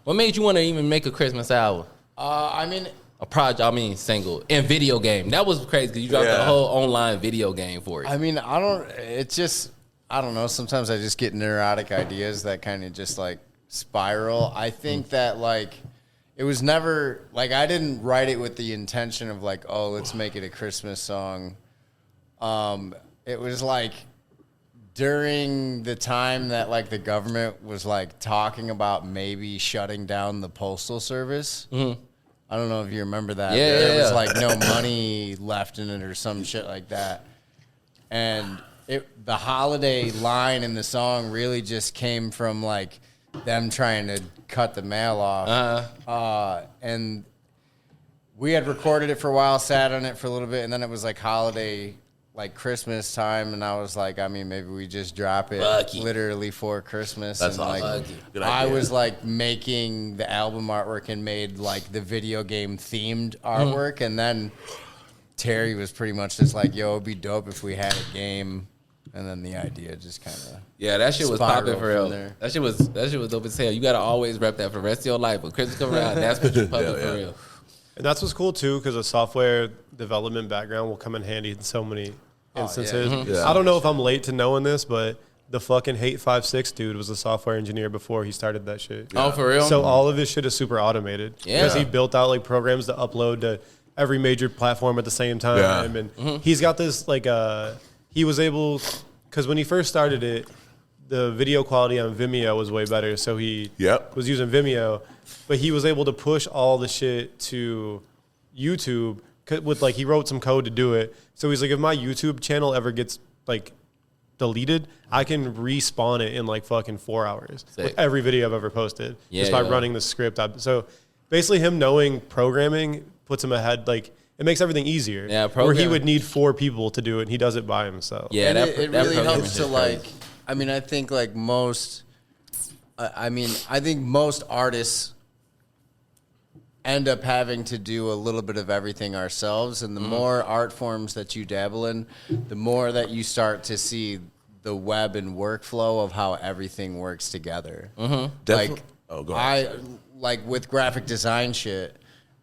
What made you want to even make a Christmas album? I mean, A project, I mean single, and video game. That was crazy because you dropped a whole online video game for it. I mean, I don't know. Sometimes I just get neurotic ideas that kind of just like spiral. I think that like it was never like I didn't write it with the intention of like, oh, let's make it a Christmas song. It was like during the time that like the government was like talking about maybe shutting down the postal service. Mm-hmm. I don't know if you remember that. Yeah, there was like no money left in it or some shit like that. And the holiday line in the song really just came from like them trying to cut the mail off. And we had recorded it for a while, sat on it for a little bit, and then it was like holiday, like Christmas time, and I was like, I mean, maybe we just drop it literally for Christmas. That's and awesome. Like, I was like making the album artwork and made like the video game themed artwork, and then Terry was pretty much just like, yo, it'd be dope if we had a game. And then the idea just kind of that shit was popping for real. That shit was dope as hell. You gotta always rep that for the rest of your life. When Christmas come around, that's what you're pumping for real. And that's what's cool too, because a software development background will come in handy in so many instances. I don't know if I'm late to knowing this, but the fucking Hate56 dude was a software engineer before he started that shit. Oh, for real? So all of his shit is super automated. Because he built out like programs to upload to every major platform at the same time. And he's got this like he was able, because when he first started it, the video quality on Vimeo was way better. So he was using Vimeo, but he was able to push all the shit to YouTube with like, he wrote some code to do it. So he's like, if my YouTube channel ever gets like deleted, I can respawn it in like fucking 4 hours with every video I've ever posted just by running the script. So basically him knowing programming puts him ahead, like, it makes everything easier. Yeah, where he would need 4 people to do it, and he does it by himself. Yeah, it really helps to like. I mean, I think like most. I think most artists end up having to do a little bit of everything ourselves. And the more art forms that you dabble in, the more that you start to see the web and workflow of how everything works together. Like, like with graphic design shit,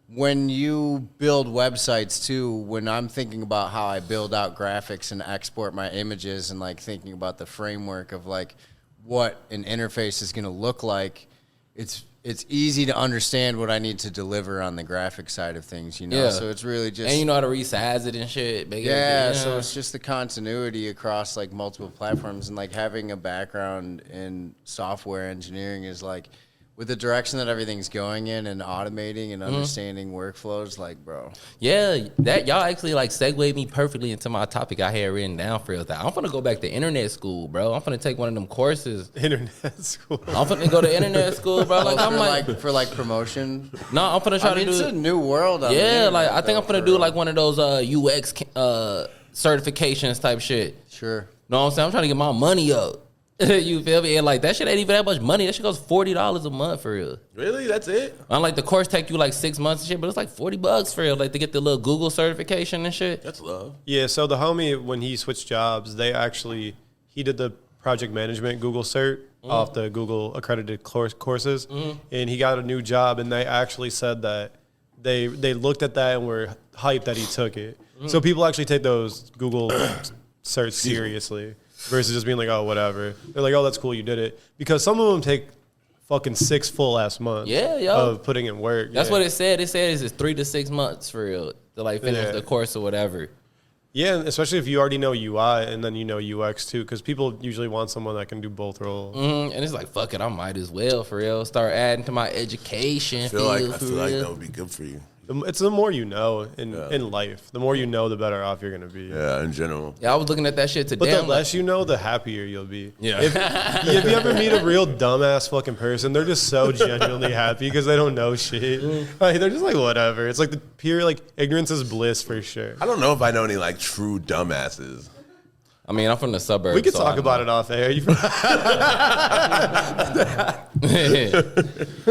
when you build websites too, when I'm thinking about how I build out graphics and export my images and like thinking about the framework of like what an interface is going to look like, it's easy to understand what I need to deliver on the graphic side of things, you know? Yeah. So it's really just... And you know how to resize it and shit. So it's just the continuity across, like, multiple platforms. And, like, having a background in software engineering is, like, with the direction that everything's going in and automating and understanding workflows, like, bro. Yeah, that y'all actually, like, segued me perfectly into my topic I had written down for real. I'm finna go back to internet school, bro. I'm finna take one of them courses. Internet school. I'm finna go to internet school, bro. Like, I'm like... For, like, promotion? No, I'm finna try to do... It's a new world on the Yeah, internet, like, I think I'm finna do, like, one of those UX certifications type shit. Sure. Know what I'm saying? I'm trying to get my money up. You feel me? And like that shit ain't even that much money. That shit goes $40 a month for real. Really? That's it? Unlike the course take you like 6 months and shit, but it's like $40 for real. Like to get the little Google certification and shit. That's love. Yeah, so the homie, when he switched jobs, he did the project management Google cert off the Google accredited courses, and he got a new job, and they actually said that they looked at that and were hyped that he took it. So people actually take those Google certs seriously. Versus just being like, oh, whatever. They're like, oh, that's cool, you did it. Because some of them take fucking 6 full ass months of putting in work. That's what it said. It said it's 3 to 6 months for real to like finish the course or whatever. Yeah, especially if you already know UI and then you know UX too, because people usually want someone that can do both roles. And it's like, fuck it, I might as well for real start adding to my education. I feel like that would be good for you. It's the more you know in life. The more you know, the better off you're going to be. Yeah, in general. Yeah, I was looking at that shit today. But the less you know, the happier you'll be. Yeah. If you ever meet a real dumbass fucking person, they're just so genuinely happy because they don't know shit. Like, they're just like, whatever. It's like the pure, like, ignorance is bliss for sure. I don't know if I know any, like, true dumbasses. I mean, I'm from the suburbs. We could talk about it off air.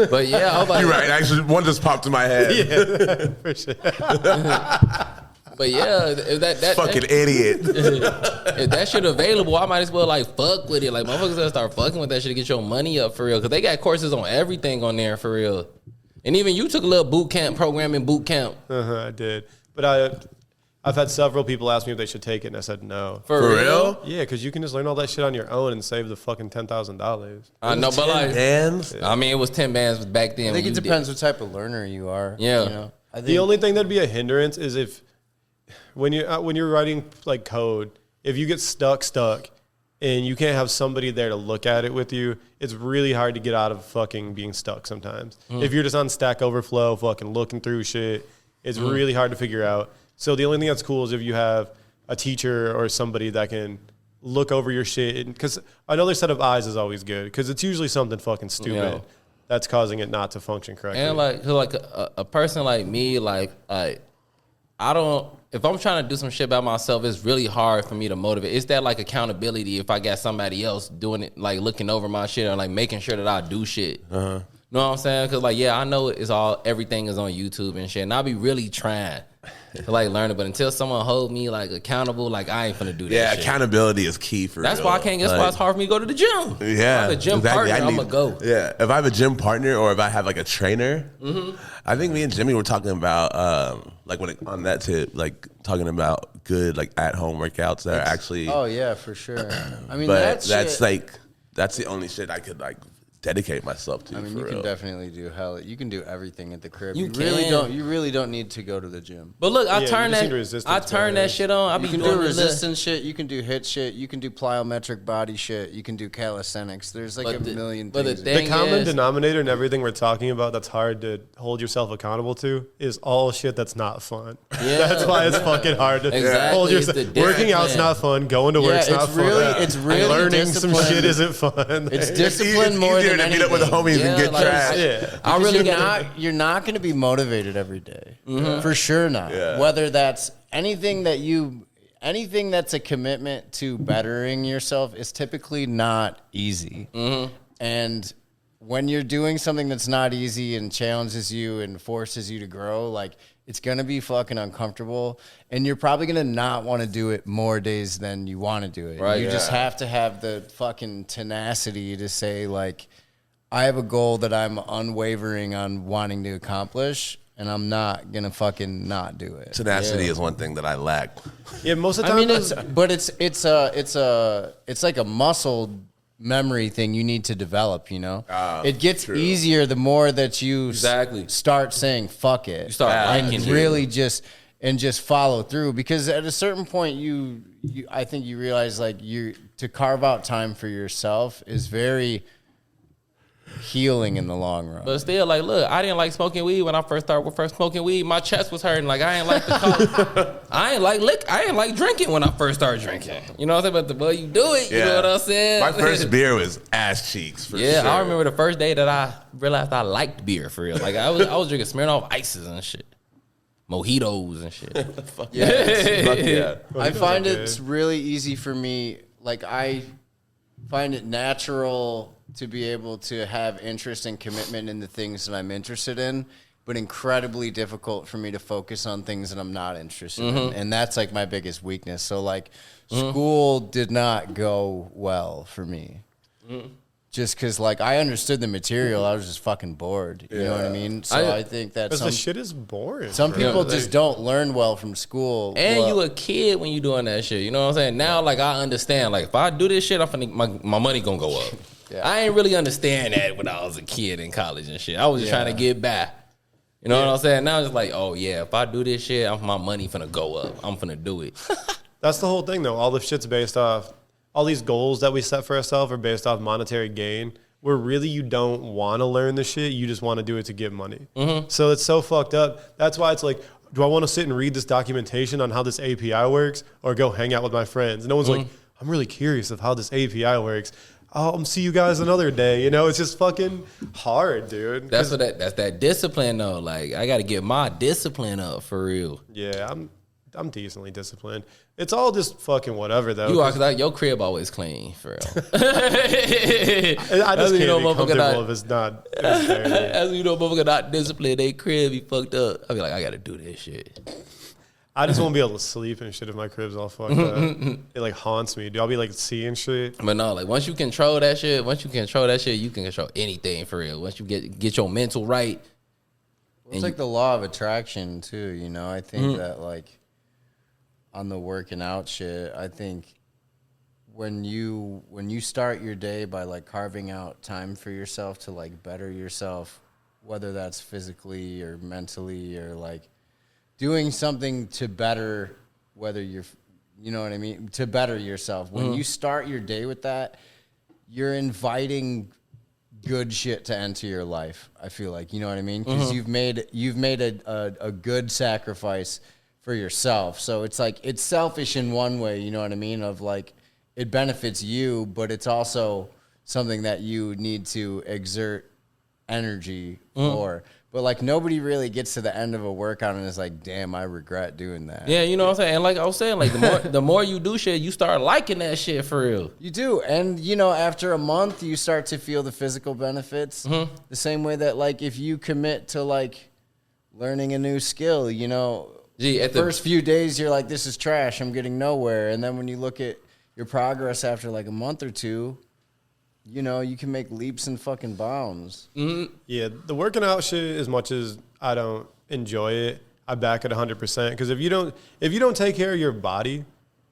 But yeah, I was like, you're right. Actually, one just popped in my head. Yeah, for sure. But yeah, if that fucking idiot. If that shit available, I might as well like fuck with it. Like motherfuckers gotta start fucking with that shit to get your money up for real. Cause they got courses on everything on there for real. And even you took a little boot camp, programming boot camp. I did. But I've had several people ask me if they should take it, and I said no. For real? Yeah, because you can just learn all that shit on your own and save the fucking $10,000. I know, but like, bands? I mean, it was 10 bands back then. I think it depends what type of learner you are. Yeah. You know? I think The only thing that'd be a hindrance is if when you're writing like code, if you get stuck, and you can't have somebody there to look at it with you, it's really hard to get out of fucking being stuck sometimes. If you're just on Stack Overflow, fucking looking through shit, it's really hard to figure out. So the only thing that's cool is if you have a teacher or somebody that can look over your shit. Because another set of eyes is always good because it's usually something fucking stupid that's causing it not to function correctly. And like a person like me, like I don't. If I'm trying to do some shit by myself, it's really hard for me to motivate. It's that like accountability if I got somebody else doing it, like looking over my shit or like making sure that I do shit. Know what I'm saying? Because like, yeah, I know everything is on YouTube and shit, and I be really trying to like learn it, but until someone hold me like accountable, like I ain't finna do that. Yeah, shit. accountability is key for. That's real. why I can't. That's why it's hard for me to go to the gym. Yeah, if I have a gym partner, I'm gonna go. Yeah, if I have a gym partner or if I have like a trainer, I think me and Jimmy were talking about like on that tip, like talking about good like at home workouts that are actually. Oh yeah, for sure. I mean, but that's the only shit I could like dedicate myself to. I mean, for you real. can definitely do you can do everything at the crib. You really don't need to go to the gym. But look, I Yeah, turn you just need that shit on. I be You can doing do the resistance shit. You can do hit shit. You can do plyometric body shit. You can do calisthenics. There's like a million things. The common denominator in everything we're talking about that's hard to hold yourself accountable to is all shit that's not fun. Yeah. That's why it's fucking hard to Exactly. hold yourself. It's the Working out's discipline. not fun. Going to work's not fun. It's really learning some discipline. shit isn't fun. It's discipline more easier than to meet up with the anything. homies and get like, trash. I really you're not going to be motivated every day. For sure not. Yeah. Whether that's anything that's a commitment to bettering yourself is typically not easy. And when you're doing something that's not easy and challenges you and forces you to grow, like it's going to be fucking uncomfortable and you're probably going to not want to do it more days than you want to do it. Right. You just have to have the fucking tenacity to say like, I have a goal that I'm unwavering on wanting to accomplish and I'm not going to fucking not do it. Tenacity is one thing that I lack. Yeah, most of the I time. mean, it's like a muscle memory thing you need to develop, you know? It gets true. easier the more that you Exactly. start saying fuck it. You start and liking it. really just follow through, because at a certain point I think you realize like to carve out time for yourself is very healing in the long run. But still, like, look, I didn't like smoking weed when I first started smoking weed. My chest was hurting. Like, I ain't like I ain't like drinking when I first started drinking. You know what I'm saying? But the more you do it, you know what I'm saying? My first beer was ass cheeks for sure. I remember the first day that I realized I liked beer for real. Like, I was drinking Smirnoff Ices and shit. Mojitos and shit. Fuck yeah. I find it's really easy for me. Like, I find it natural to be able to have interest and commitment in the things that I'm interested in, but incredibly difficult for me to focus on things that I'm not interested in. And that's like my biggest weakness. So like school did not go well for me. Just because like I understood the material, I was just fucking bored. You know what I mean? So I think that the shit is boring. some people just don't learn well from school. And you a kid when you doing that shit. You know what I'm saying? Now, like, I understand. Like, if I do this shit, my money gonna go up. I ain't really understand that when I was a kid in college and shit. I was just trying to get by. You know what I'm saying? Now it's like, oh, yeah, if I do this shit, my money finna go up. I'm finna do it. That's the whole thing, though. All the shit's based off, all these goals that we set for ourselves are based off monetary gain, where really you don't want to learn the shit. You just want to do it to get money. So it's so fucked up. That's why it's like, do I want to sit and read this documentation on how this API works or go hang out with my friends? And no one's like, I'm really curious of how this API works. I'll see you guys another day. You know, it's just fucking hard, dude. That's that discipline though. Like, I gotta get my discipline up for real. Yeah, I'm decently disciplined. It's all just fucking whatever though. You are, cause your crib always clean for real. I just can't be comfortable if it's not. As you know, motherfucker not disciplined, they crib be fucked up. I be like, I gotta do this shit. I just won't be able to sleep and shit if my crib's all fucked up. It like haunts me. Do I'll be like seeing shit? But no, like once you control that shit, you can control anything for real. Once you get your mental right. It's like the law of attraction too, you know. I think that like on the working out shit, I think when you start your day by like carving out time for yourself to like better yourself, whether that's physically or mentally or like doing something to better, whether you know what I mean, to better yourself. When you start your day with that, you're inviting good shit to enter your life. I feel like, you know what I mean? Because you've made a good sacrifice for yourself. So it's like, it's selfish in one way, you know what I mean? Of like, it benefits you, but it's also something that you need to exert energy for. But like nobody really gets to the end of a workout and is like, damn, I regret doing that. Yeah, you know what I'm saying? And like I was saying, like the more you do shit, you start liking that shit for real. You do. And you know, after a month you start to feel the physical benefits. The same way that like if you commit to like learning a new skill, you know, at the first few days you're like, this is trash, I'm getting nowhere. And then when you look at your progress after like a month or two, you know, you can make leaps and fucking bounds. Yeah, the working out shit, as much as I don't enjoy it, I back it 100%. Because if you don't take care of your body,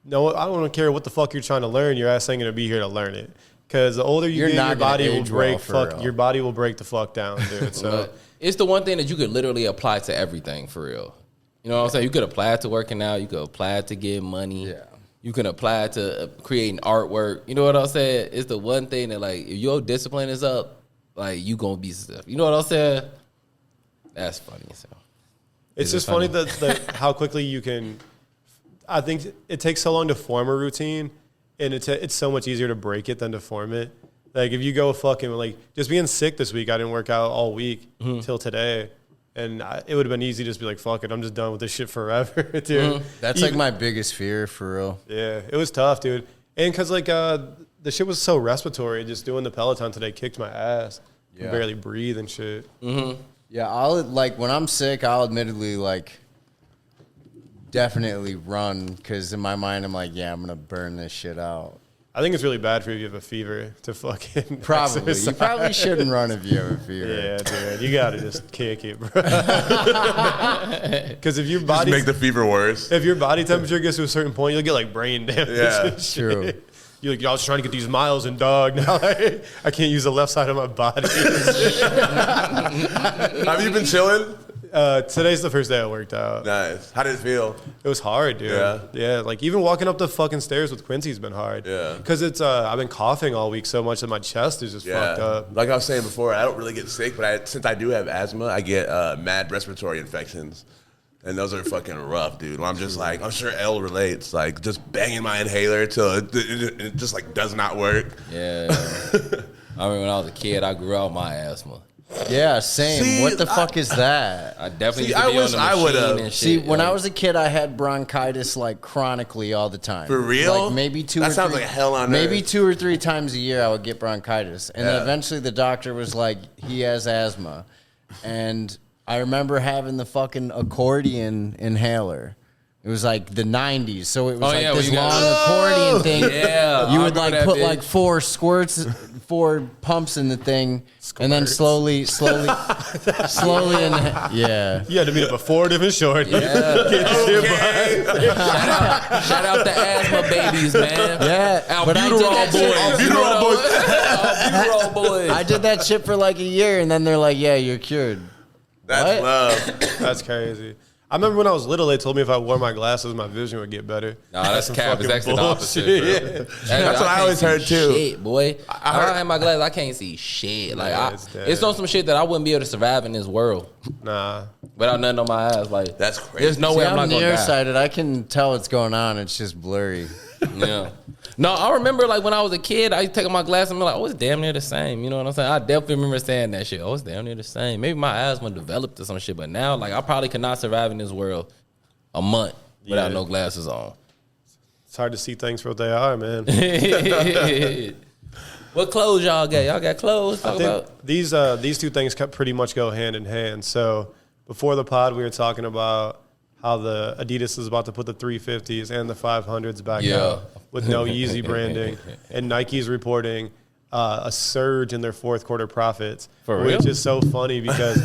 no, I don't care what the fuck you're trying to learn. Your ass ain't gonna be here to learn it. Because the older you get, your body will break. Your body will break the fuck down, dude. So it's the one thing that you could literally apply to everything for real. You know what I'm saying? You could apply it to working out. You could apply it to getting money. Yeah. You can apply it to creating artwork. You know what I'm saying? It's the one thing that, like, if your discipline is up, like, you gonna be stuff. You know what I'm saying? That's funny. So it's just funny that how quickly you can. I think it takes so long to form a routine, and it's so much easier to break it than to form it. Like if you go fucking like just being sick this week, I didn't work out all week till today. And it would have been easy to just be like, fuck it, I'm just done with this shit forever, dude. That's like my biggest fear, for real. Yeah, it was tough, dude. And because, like, the shit was so respiratory, just doing the Peloton today kicked my ass. can barely breathe and shit. Yeah, I'll like when I'm sick, I'll admittedly like definitely run because in my mind I'm like, yeah, I'm gonna burn this shit out. I think it's really bad for you if you have a fever to fucking Probably. exercise. You probably shouldn't run if you have a fever. Yeah, dude. You gotta just kick it, bro. Because if your Just body make the fever worse. if your body temperature gets to a certain point, you'll get like brain damage. Yeah, and shit. true. You're like, y'all was trying to get these miles in, dog. Now I can't use the left side of my body. Have you been chilling? Today's the first day I worked out. Nice. How did it feel? It was hard, dude. Yeah. Like even walking up the fucking stairs with Quincy's been hard. Yeah. Because it's I've been coughing all week so much that my chest is just fucked up. Like I was saying before, I don't really get sick, but since I do have asthma, I get mad respiratory infections. And those are fucking rough, dude. I'm just like, I'm sure Elle relates, like just banging my inhaler till it just like does not work. Yeah. I remember when I was a kid, I grew out my asthma. Yeah, same. See, what the fuck is that? I definitely See, used to I be wish on the I machine would've. and shit. See, when yo. I was a kid, I had bronchitis like chronically all the time. For real? Like maybe two. That or sounds three, like hell on Maybe earth. 2 or 3 times a year, I would get bronchitis, and then eventually the doctor was like, "He has asthma," and I remember having the fucking accordion inhaler. It was like the 90s, so it was like this long accordion thing. Yeah, You I would remember like that put bitch. like 4 squirts, 4 pumps in the thing, and then slowly, yeah. You had to meet up with 4 different shorties. Shout out to asthma babies, man. Yeah, but I did that shit- Albuterol boys. I did that shit for like a year, and then they're like, "Yeah, you're cured." That's What? love. That's crazy. I remember when I was little, they told me if I wore my glasses, my vision would get better. Nah, that's some cap. It's fucking actually the opposite. bullshit. Bro. That's what I always heard, too. Shit, boy. I don't have my glasses. I can't see shit. Like Yeah, it's dead. it's on some shit that I wouldn't be able to survive in this world Nah. without nothing on my eyes. Like That's crazy. There's no See, way I'm not gonna die. nearsighted. I can tell what's going on. It's just blurry. Yeah. No, I remember like when I was a kid, I used to take off my glasses and be like, oh, it's damn near the same. You know what I'm saying? I definitely remember saying that shit. Oh, it's damn near the same. Maybe my asthma developed or some shit, but now like I probably could not survive in this world a month without no glasses on. It's hard to see things for what they are, man. What clothes y'all got? Y'all got clothes? Talk I think about. these two things pretty much go hand in hand. So before the pod, we were talking about how the Adidas is about to put the 350s and the 500s back out with no Yeezy branding, and Nike's reporting a surge in their fourth quarter profits, For real? which is so funny because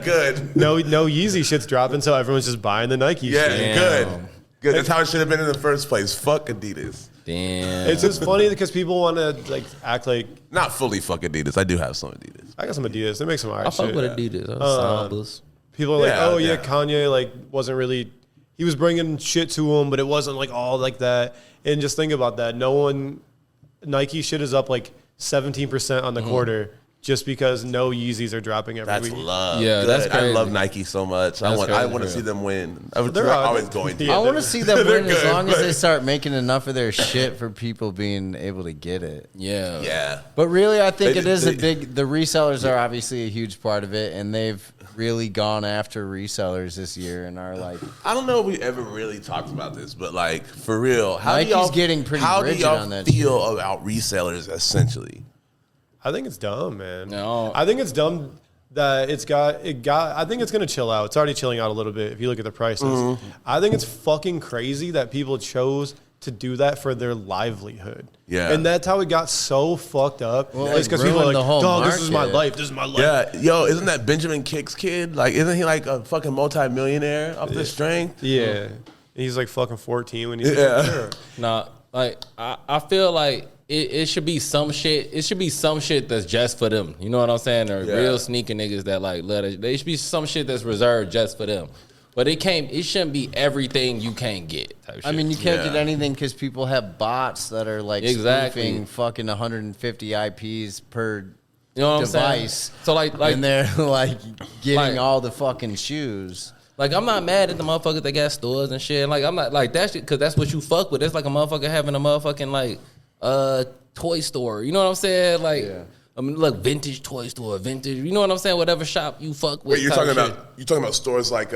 Good. no Yeezy shit's dropping, so everyone's just buying the Nike Yeah, shit. good. Good. That's how it should have been in the first place. Fuck Adidas. Damn. It's just funny because people want to like act like Not fully fuck Adidas. I do have some Adidas. I got some Adidas. They make some alright I fuck shit. with Adidas. Sambas. People are like, Yeah, oh yeah, yeah. Kanye like wasn't really. He was bringing shit to him, but it wasn't like all like that. And just think about that. Nike shit is up like 17% on the quarter just because no Yeezys are dropping every That's week. love. Yeah, Good. that's I crazy. love Nike so much. I That's want crazy, to for see real. them win. They're They're all- always going to. Yeah, I want to see them they're win as good, long as but- they start making enough of their shit for people being able to get it. Yeah. Yeah. But really, I think They- it is they- the resellers are obviously a huge part of it, and they've really gone after resellers this year and are like, I don't know if we ever really talked about this, but like for real, how Nike's do y'all getting pretty how do rigid y'all on that feel about resellers essentially? I think it's dumb, man. No. I think it's dumb that I think it's gonna chill out. It's already chilling out a little bit if you look at the prices. Mm-hmm. I think it's fucking crazy that people chose to do that for their livelihood. Yeah. And that's how it got so fucked up. Well, it's it because people are ruined like, the whole dog, this is my market. life. This is my life. Yeah, yo, isn't that Benjamin Kick's kid? Like, isn't he like a fucking multi-millionaire off the strength? Yeah. And he's like fucking 14 when he's Yeah. sure. Nah, like I feel like it should be some shit. It should be some shit that's just for them. You know what I'm saying? Or Yeah. real sneaker niggas that like let it. They should be some shit that's reserved just for them. But it shouldn't be everything you can't get. Type shit. I mean, you can't Yeah. get anything because people have bots that are like Exactly. spoofing fucking 150 IPs per you know what I'm device. saying? So like and they're like getting Like- all the fucking shoes. Like, I'm not mad at the motherfuckers that got stores and shit. Like, I'm not, like, that shit, because that's what you fuck with. It's like a motherfucker having a motherfucking, like, toy store. You know what I'm saying? Like, I mean, look, vintage toy store, vintage, you know what I'm saying? Whatever shop you fuck with. Wait, you're type talking shit. about stores like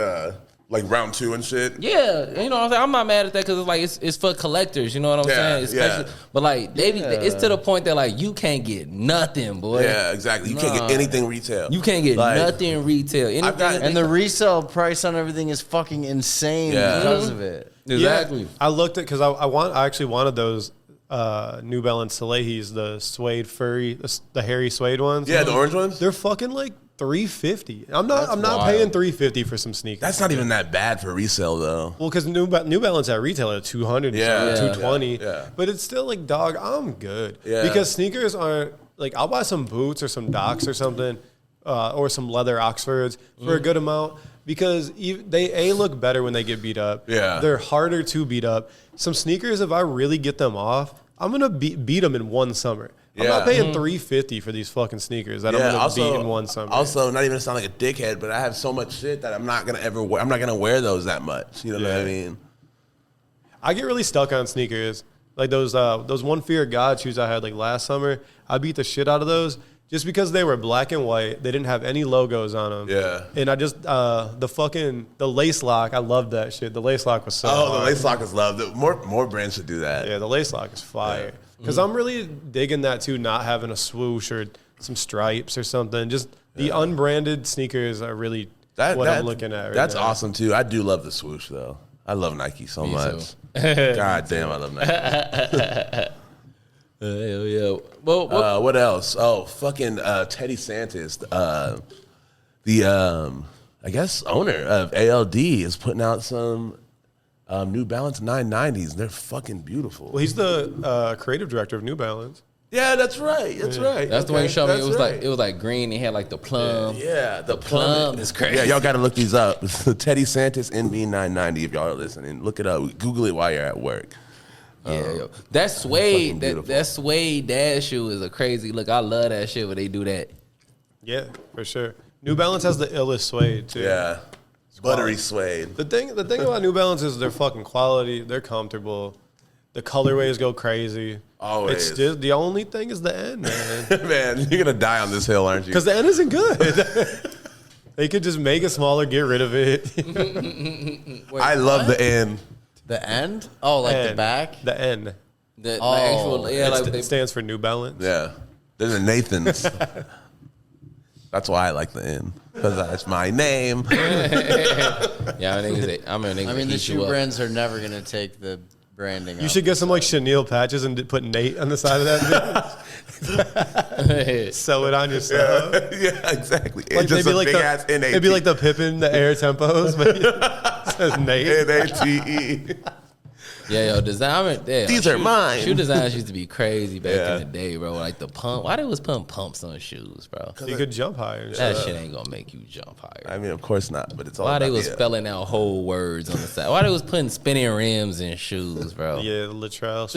Like round 2 and shit. Yeah, you know what I'm saying? I'm not mad at that because it's like it's for collectors, you know what I'm saying? Especially, but like it's to the point that like you can't get nothing, boy. Yeah, exactly. You can't get anything retail. You can't get nothing retail. And the resale price on everything is fucking insane because of it. Exactly. Yeah, I looked at because I actually wanted those New Balance Salehis, the suede furry, the hairy suede ones. Yeah, the orange ones. They're fucking like $350. I'm not paying $350 for some sneakers. That's not even that bad for resale though. Well, because New Balance at retail at $200, $220. Yeah. But it's still like, dog, I'm good. Yeah. Because sneakers aren't like, I'll buy some boots or some Docs or something, or some leather Oxfords for a good amount. Because they look better when they get beat up. Yeah. They're harder to beat up. Some sneakers, if I really get them off, I'm gonna beat them in one summer. I'm not paying $350 for these fucking sneakers that I'm gonna beat in one summer. Also, not even to sound like a dickhead, but I have so much shit that I'm not gonna wear those that much. You know what I mean? I get really stuck on sneakers. Like those One Fear of God shoes I had like last summer. I beat the shit out of those just because they were black and white. They didn't have any logos on them. Yeah. And I just the lace lock. I loved that shit. The lace lock was so. The lace lock is loved. More brands should do that. Yeah, the lace lock is fire. Because I'm really digging that too. Not having a swoosh or some stripes or something. Just the unbranded sneakers are really what I'm looking at. That's awesome too. I do love the swoosh though. I love Nike so much. God damn, I love Nike. Hell yeah. Well, what else? Oh, fucking Teddy Santis, the I guess owner of ALD is putting out some New Balance 990s. They're fucking beautiful. Well, he's the creative director of New Balance. Yeah, that's right. That's right. That's the way you showed me. It was like green. It had like the plum. Yeah, the plum is crazy. Yeah, y'all got to look these up. It's the Teddy Santis NB 990. If y'all are listening, look it up. Google it while you're at work. Yo. That suede, that suede dad shoe is a crazy look. I love that shit when they do that. Yeah, for sure. New Balance has the illest suede too. Yeah, buttery suede. The thing about New Balance is their fucking quality. They're comfortable. The colorways go crazy. Always. It's just, the only thing is the end, man. Man, you're gonna die on this hill, aren't you? Because the end isn't good. They could just make it smaller, get rid of it. Wait, I love the end. The end? Oh, like End. the back? The end. The actual, It stands for New Balance. Yeah, there's a Nathan's. That's why I like the end, because that's my name. Yeah, I mean, the shoe brands are never gonna take the branding. You should get some like chenille patches and put Nate on the side of that bitch. Sew it on yourself. Yeah, exactly. Like just maybe a like big ass the, NAT. it'd be like the Pippin, the Air Tempos, but it says Nate. NATE. Yeah, yo, design. Yeah, These are mine. Shoe designs used to be crazy back in the day, bro. Like the pump. Why they was putting pumps on shoes, bro? You could jump higher. That shit ain't gonna make you jump higher. I mean, of course not, but it's all Why about they was spelling out whole words on the side? Why they was putting spinning rims in shoes, bro? Yeah, the Latrell.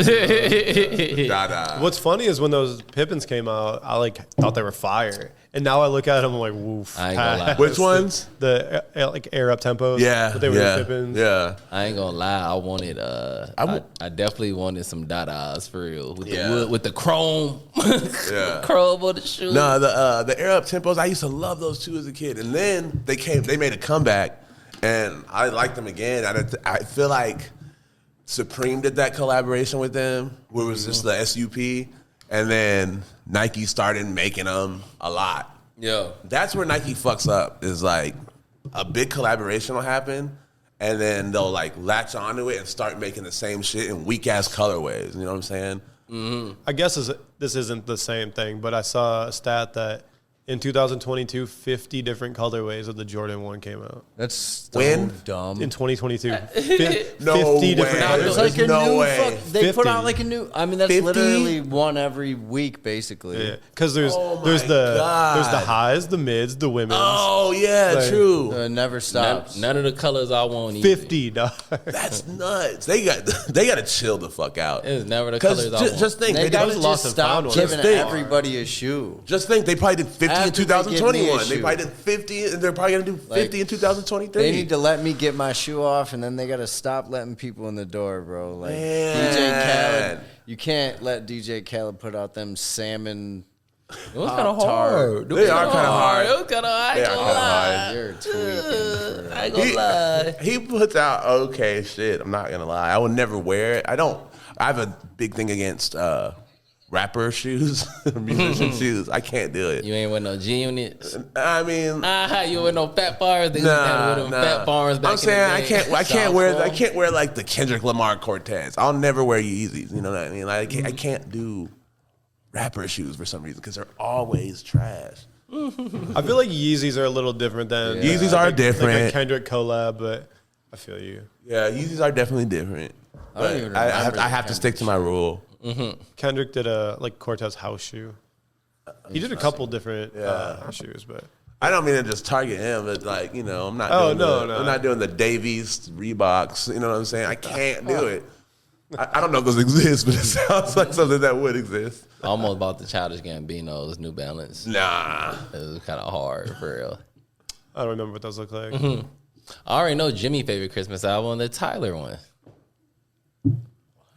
Dada. What's funny is when those Pippins came out, I like thought they were fire, and now I look at them I'm like, woof. I ain't gonna lie. Which ones? The like Air Up Tempos. Yeah, but they were the Pippins. Yeah. I ain't gonna lie. I wanted. I definitely wanted some Dadas for real with the wood, with the chrome. Chrome on the shoe. No, the Air Up Tempos. I used to love those too as a kid, and then they made a comeback, and I liked them again. I feel like Supreme did that collaboration with them, where it was just the SUP, and then Nike started making them a lot. Yeah, that's where Nike fucks up. Is like a big collaboration will happen, and then they'll like latch onto it and start making the same shit in weak ass colorways. You know what I'm saying? Mm-hmm. I guess this isn't the same thing, but I saw a stat that in 2022, 50 different colorways of the Jordan 1 came out. That's so dumb. In 2022. No 50 way. different It's like a no new way. they 50. put out like a new. I mean, that's 50? literally one every week, basically. Yeah, because there's the highs, the mids, the women's. Oh yeah, Like, true. Never stops. none of the colors I want. 50 dollars. That's nuts. They got to chill the fuck out. It's never the colors I want. Just think, They gotta lost just and found stop one. giving Just think. everybody a shoe. Just think, they probably did 50 in After they give me a 2021. They shoe. probably did 50, and they're probably gonna do 50 in 2023. They need to let me get my shoe off, and then they gotta stop letting people in the door, bro. Like Man. DJ Khaled, you can't let DJ Khaled put out them salmon It was kind of hard. They are kind of hard. It was kind of hard. They are kind of hard. You're tweaking. I ain't gonna lie. He puts out okay shit. I'm not gonna lie. I would never wear it. I have a big thing against rapper shoes, musician shoes. I can't do it. You ain't with no G-Units. I mean, you with no fat bars? They nah. fat bars back I'm saying in the day. I can't wear like the Kendrick Lamar Cortez. I'll never wear Yeezys. You know what I mean? Like I can't do rapper shoes for some reason because they're always trash. I feel like Yeezys are a little different than Yeezys are different. Like a Kendrick collab, but I feel you. Yeah, Yeezys are definitely different. But I have to stick to my rule. Mm-hmm. Kendrick did a Cortez house shoe. He did a couple different shoes, but I don't mean to just target him, but like I'm not. I'm not doing the Davies Reeboks. You know what I'm saying? I can't do it. I don't know if those exist, but it sounds like something that would exist. Almost bought the Childish Gambino's New Balance. Nah, it was kind of hard for real. I don't remember what those look like. Mm-hmm. I already know Jimmy's favorite Christmas album, the Tyler one.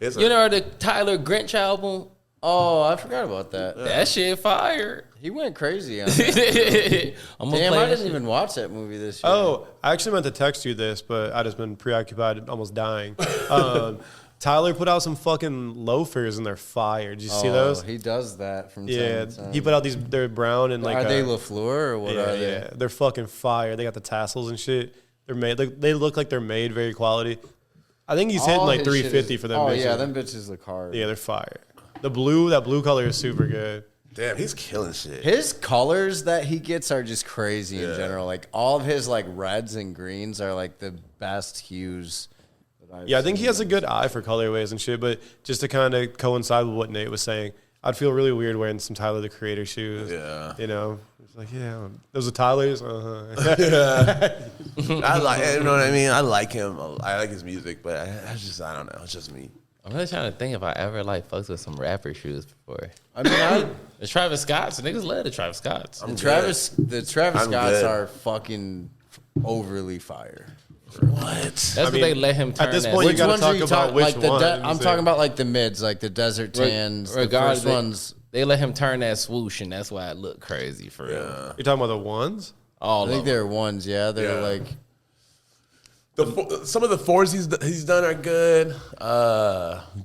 You know the Tyler Grinch album? Oh, I forgot about that. That shit fire. He went crazy on that. Damn, I didn't even watch that movie this year. Oh, I actually meant to text you this, but I just been preoccupied, almost dying. Tyler put out some fucking loafers and they're fire. Did you see those? He does that from time to time. He put out these. They're brown and like. Are they LaFleur or what are they? Yeah, they're fucking fire. They got the tassels and shit. They're made. They look like they're made very quality. I think he's hitting like $350 for them. Oh bitches. yeah, them bitches look hard. Yeah, they're fire. That blue color is super good. Damn, he's killing shit. His colors that he gets are just crazy in general. Like all of his like reds and greens are like the best hues. I think he has a good eye for colorways and shit. But just to kind of coincide with what Nate was saying, I'd feel really weird wearing some Tyler the Creator shoes. Yeah, it's like those are Tyler's. I like, you know what I mean. I like him. I like his music, but I don't know. It's just me. I'm really trying to think if I ever fucked with some rapper shoes before. I mean, the Travis Scotts. Niggas love the Travis Scotts. The Travis Scotts are fucking overly fire. What? That's what they let him turn. At this point, you got to talk about which one. I'm talking about like the mids, like the desert tans. The first ones. They let him turn that swoosh, and that's why it looked crazy for real. You're talking about the ones? I think they're ones. Yeah, they're like. Some of the fours he's done are good.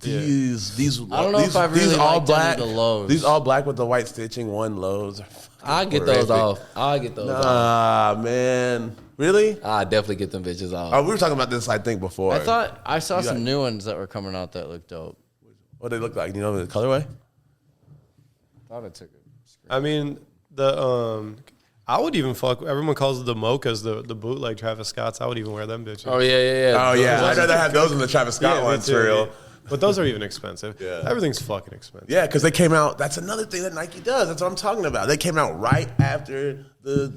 These I don't know if I really all liked black. The lows. These all black with the white stitching, one lows. I'll get those off. Nah, man. Really? I definitely get them bitches off. Oh, we were talking about this, I think, before. I thought I saw some new ones that were coming out that looked dope. What they look like? You know the colorway? Thought I took a screen. I mean, I would even fuck. Everyone calls the mochas the bootleg Travis Scotts. I would even wear them bitches. Oh yeah. Oh yeah. I'd rather have those than the Travis Scott ones for real. But those are even expensive. Yeah. Everything's fucking expensive. Yeah, because they came out. That's another thing that Nike does. That's what I'm talking about. They came out right after the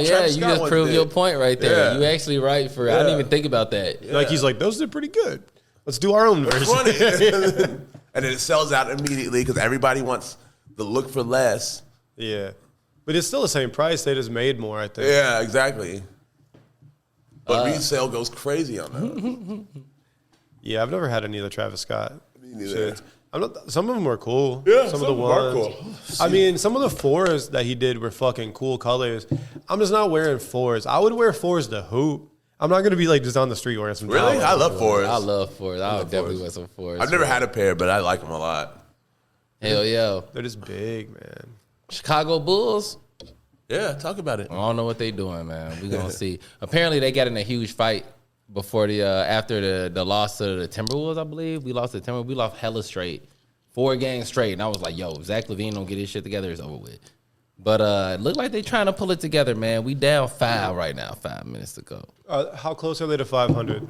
Travis you Scott just proved your point right there. Yeah. You actually right for it. I didn't even think about that. Yeah. Nike's like, those did pretty good. Let's do our own version. And then it sells out immediately because everybody wants the look for less. Yeah. But it's still the same price. They just made more, I think. Yeah, exactly. But resale goes crazy on them. Yeah, I've never had any of the Travis Scott. Me neither. Some of them were cool. Yeah, some of the ones. are cool. I mean, some of the fours that he did were fucking cool colors. I'm just not wearing fours. I would wear fours to hoop. I'm not gonna be like just on the street wearing some. Really? I love fours. I love fours. I would definitely wear some fours. I've never had a pair, but I like them a lot. Hell yeah. They're just big, man. Chicago Bulls. Yeah, talk about it. I don't know what they doing, man. We gonna see. Apparently, they got in a huge fight before after the loss to the Timberwolves. I believe we lost to the Timberwolves. We lost hella straight, 4 games straight, and I was like, "Yo, if Zach LaVine don't get his shit together, it's over with." But it looked like they trying to pull it together, man. We down 5 right now. 5 minutes to go. How close are they to 500?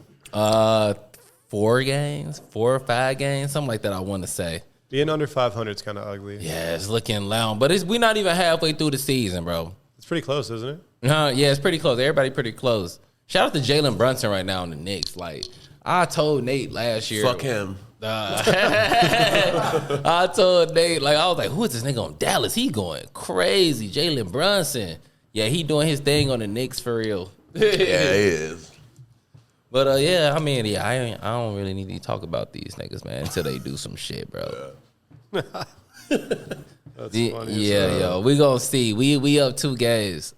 4 games, 4 or 5 games, something like that. I want to say. Being under 500 is kind of ugly. Yeah, it's looking long, but we're not even halfway through the season, bro. It's pretty close, isn't it? No, yeah, it's pretty close. Everybody pretty close. Shout out to Jalen Brunson right now on the Knicks. Like, I told Nate last year. Fuck him. I told Nate, I was like, who is this nigga on Dallas? He going crazy. Jalen Brunson. Yeah, he doing his thing on the Knicks for real. Yeah, he is. But, I don't really need to talk about these niggas, man, until they do some shit, bro. Yeah. That's funny. Yeah, yo, we gonna see. We up 2 games.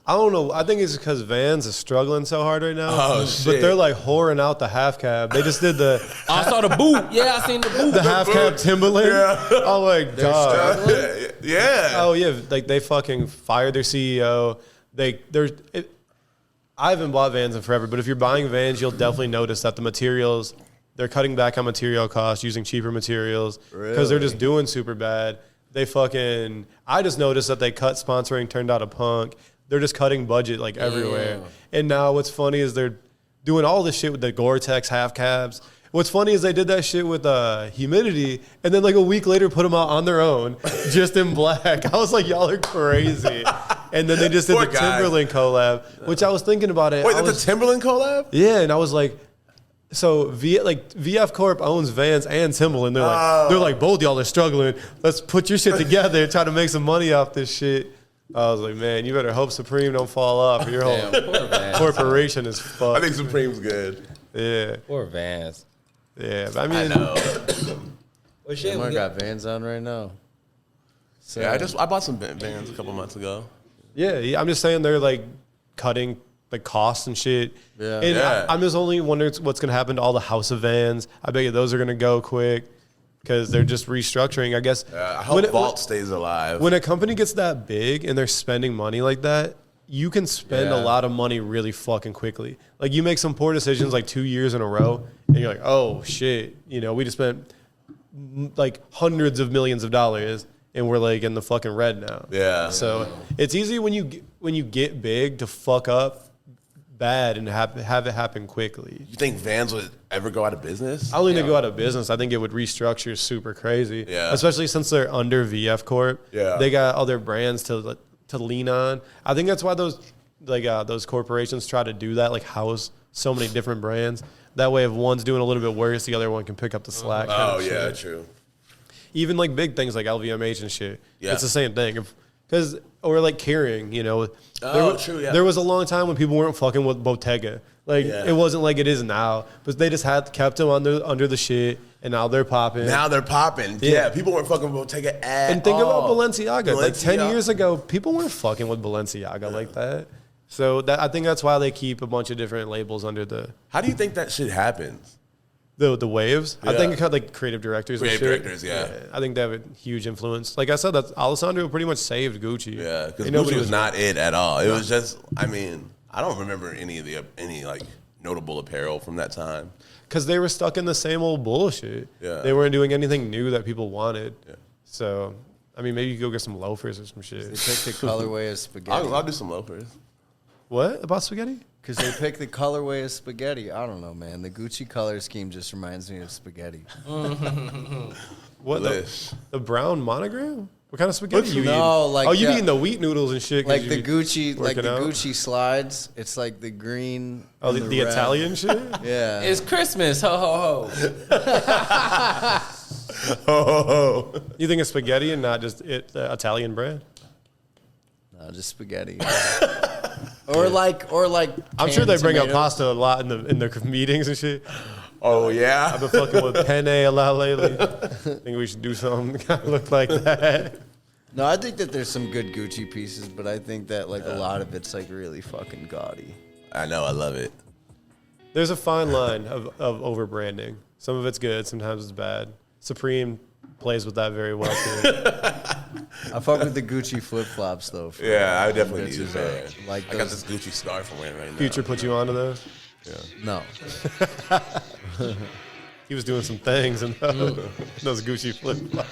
I don't know. I think it's because Vans is struggling so hard right now. Oh, shit. But they're like whoring out the half cab. They just did the I saw the boot. Yeah, I seen the boot. the half cab Timberland. Yeah. Oh my god. Yeah. Oh yeah, like they fucking fired their CEO. I haven't bought Vans in forever, but if you're buying Vans, you'll definitely notice that the materials, they're cutting back on material costs, using cheaper materials because they're just doing super bad. I just noticed that they cut sponsoring, turned out a punk. They're just cutting budget like everywhere. And now what's funny is they're doing all this shit with the Gore-Tex half cabs. What's funny is they did that shit with humidity, and then like a week later put them out on their own, just in black. I was like, y'all are crazy. And then they just did the Timberland collab, which I was thinking about it. Wait, that's a Timberland collab? Yeah, and I was like, so VF Corp owns Vans and Timberland. They're like both y'all are struggling. Let's put your shit together and try to make some money off this shit. I was like, man, you better hope Supreme don't fall off. Your whole corporation is fucked. I think Supreme's good. Yeah. Poor Vans. Yeah, but I mean, I know. Well, shit, we got Vans on right now. So, Yeah, I bought some Vans a couple months ago. yeah, I'm just saying they're like cutting the costs and shit. Yeah. And Yeah. I'm just only wondering what's going to happen to all the House of Vans. I bet you those are going to go quick because they're just restructuring, I guess. I hope Vault stays alive. When a company gets that big and they're spending money like that, you can spend a lot of money really fucking quickly. Like you make some poor decisions like 2 years in a row and you're like, oh shit, we just spent like hundreds of millions of dollars and we're like in the fucking red now. Yeah. So it's easy when you get big to fuck up bad and have it happen quickly. You think Vans would ever go out of business? I don't think they go out of business. I think it would restructure super crazy. Yeah. Especially since they're under VF Corp. Yeah. They got other brands to lean on. I think that's why those corporations try to do that, like house so many different brands. That way, if one's doing a little bit worse, the other one can pick up the slack. Oh, yeah, true. Even like big things like LVMH and shit. Yeah. It's the same thing. Or like carrying, True, yeah. There was a long time when people weren't fucking with Bottega. Like, it wasn't like it is now. But they just kept them under the shit, and now they're popping. Now they're popping. Yeah, people weren't fucking with Bottega at And think about all. Balenciaga. Like 10 years ago, people weren't fucking with Balenciaga like that. So I think that's why they keep a bunch of different labels under the How do you think that shit happens? the waves. I Yeah. think it's kind of like creative directors. Creative and shit. directors, yeah. I think they have a huge influence. Like I said, that Alessandro pretty much saved Gucci. Yeah, because And Gucci was not it at all. It was just, I don't remember any like notable apparel from that time. Because they were stuck in the same old bullshit. Yeah. They weren't doing anything new that people wanted. Yeah. So, I mean, maybe you could go get some loafers or some shit. they picked the colorway of spaghetti. I'll do some loafers. What? About spaghetti? Because they picked the colorway of spaghetti. I don't know, man. The Gucci color scheme just reminds me of spaghetti. What? Delish. The brown monogram? What kind of spaghetti you No, eating? like, oh, you yeah. eating the wheat noodles and shit. 'cause Like you the be Gucci, working out? Gucci slides. It's like the green. Oh, and the red. Italian shit? Yeah. It's Christmas. Ho ho ho. Oh, You think it's spaghetti and not just Italian bread? No, just spaghetti. or like. I'm sure they canned bring up tomatoes. pasta a lot in their meetings and shit. oh yeah. I've been fucking with penne a lot lately. Think we should do something that kind of look like that. No, I think that there's some good Gucci pieces, but I think that like a lot of it's like really fucking gaudy. I know, I love it. There's a fine line of over branding. Some of it's good, sometimes it's bad. Supreme plays with that very well too. I fuck with the Gucci flip flops though. for- Yeah, I definitely That's need just that. like I got those- this Gucci scarf I'm wearing right now. Future put you onto those. No. He was doing some things in those Gucci flip flops.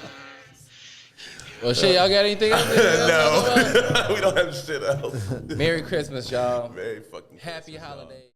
Well, shit, y'all got anything else? No, we don't have shit else. Merry Christmas, y'all. Very fucking. Happy holidays.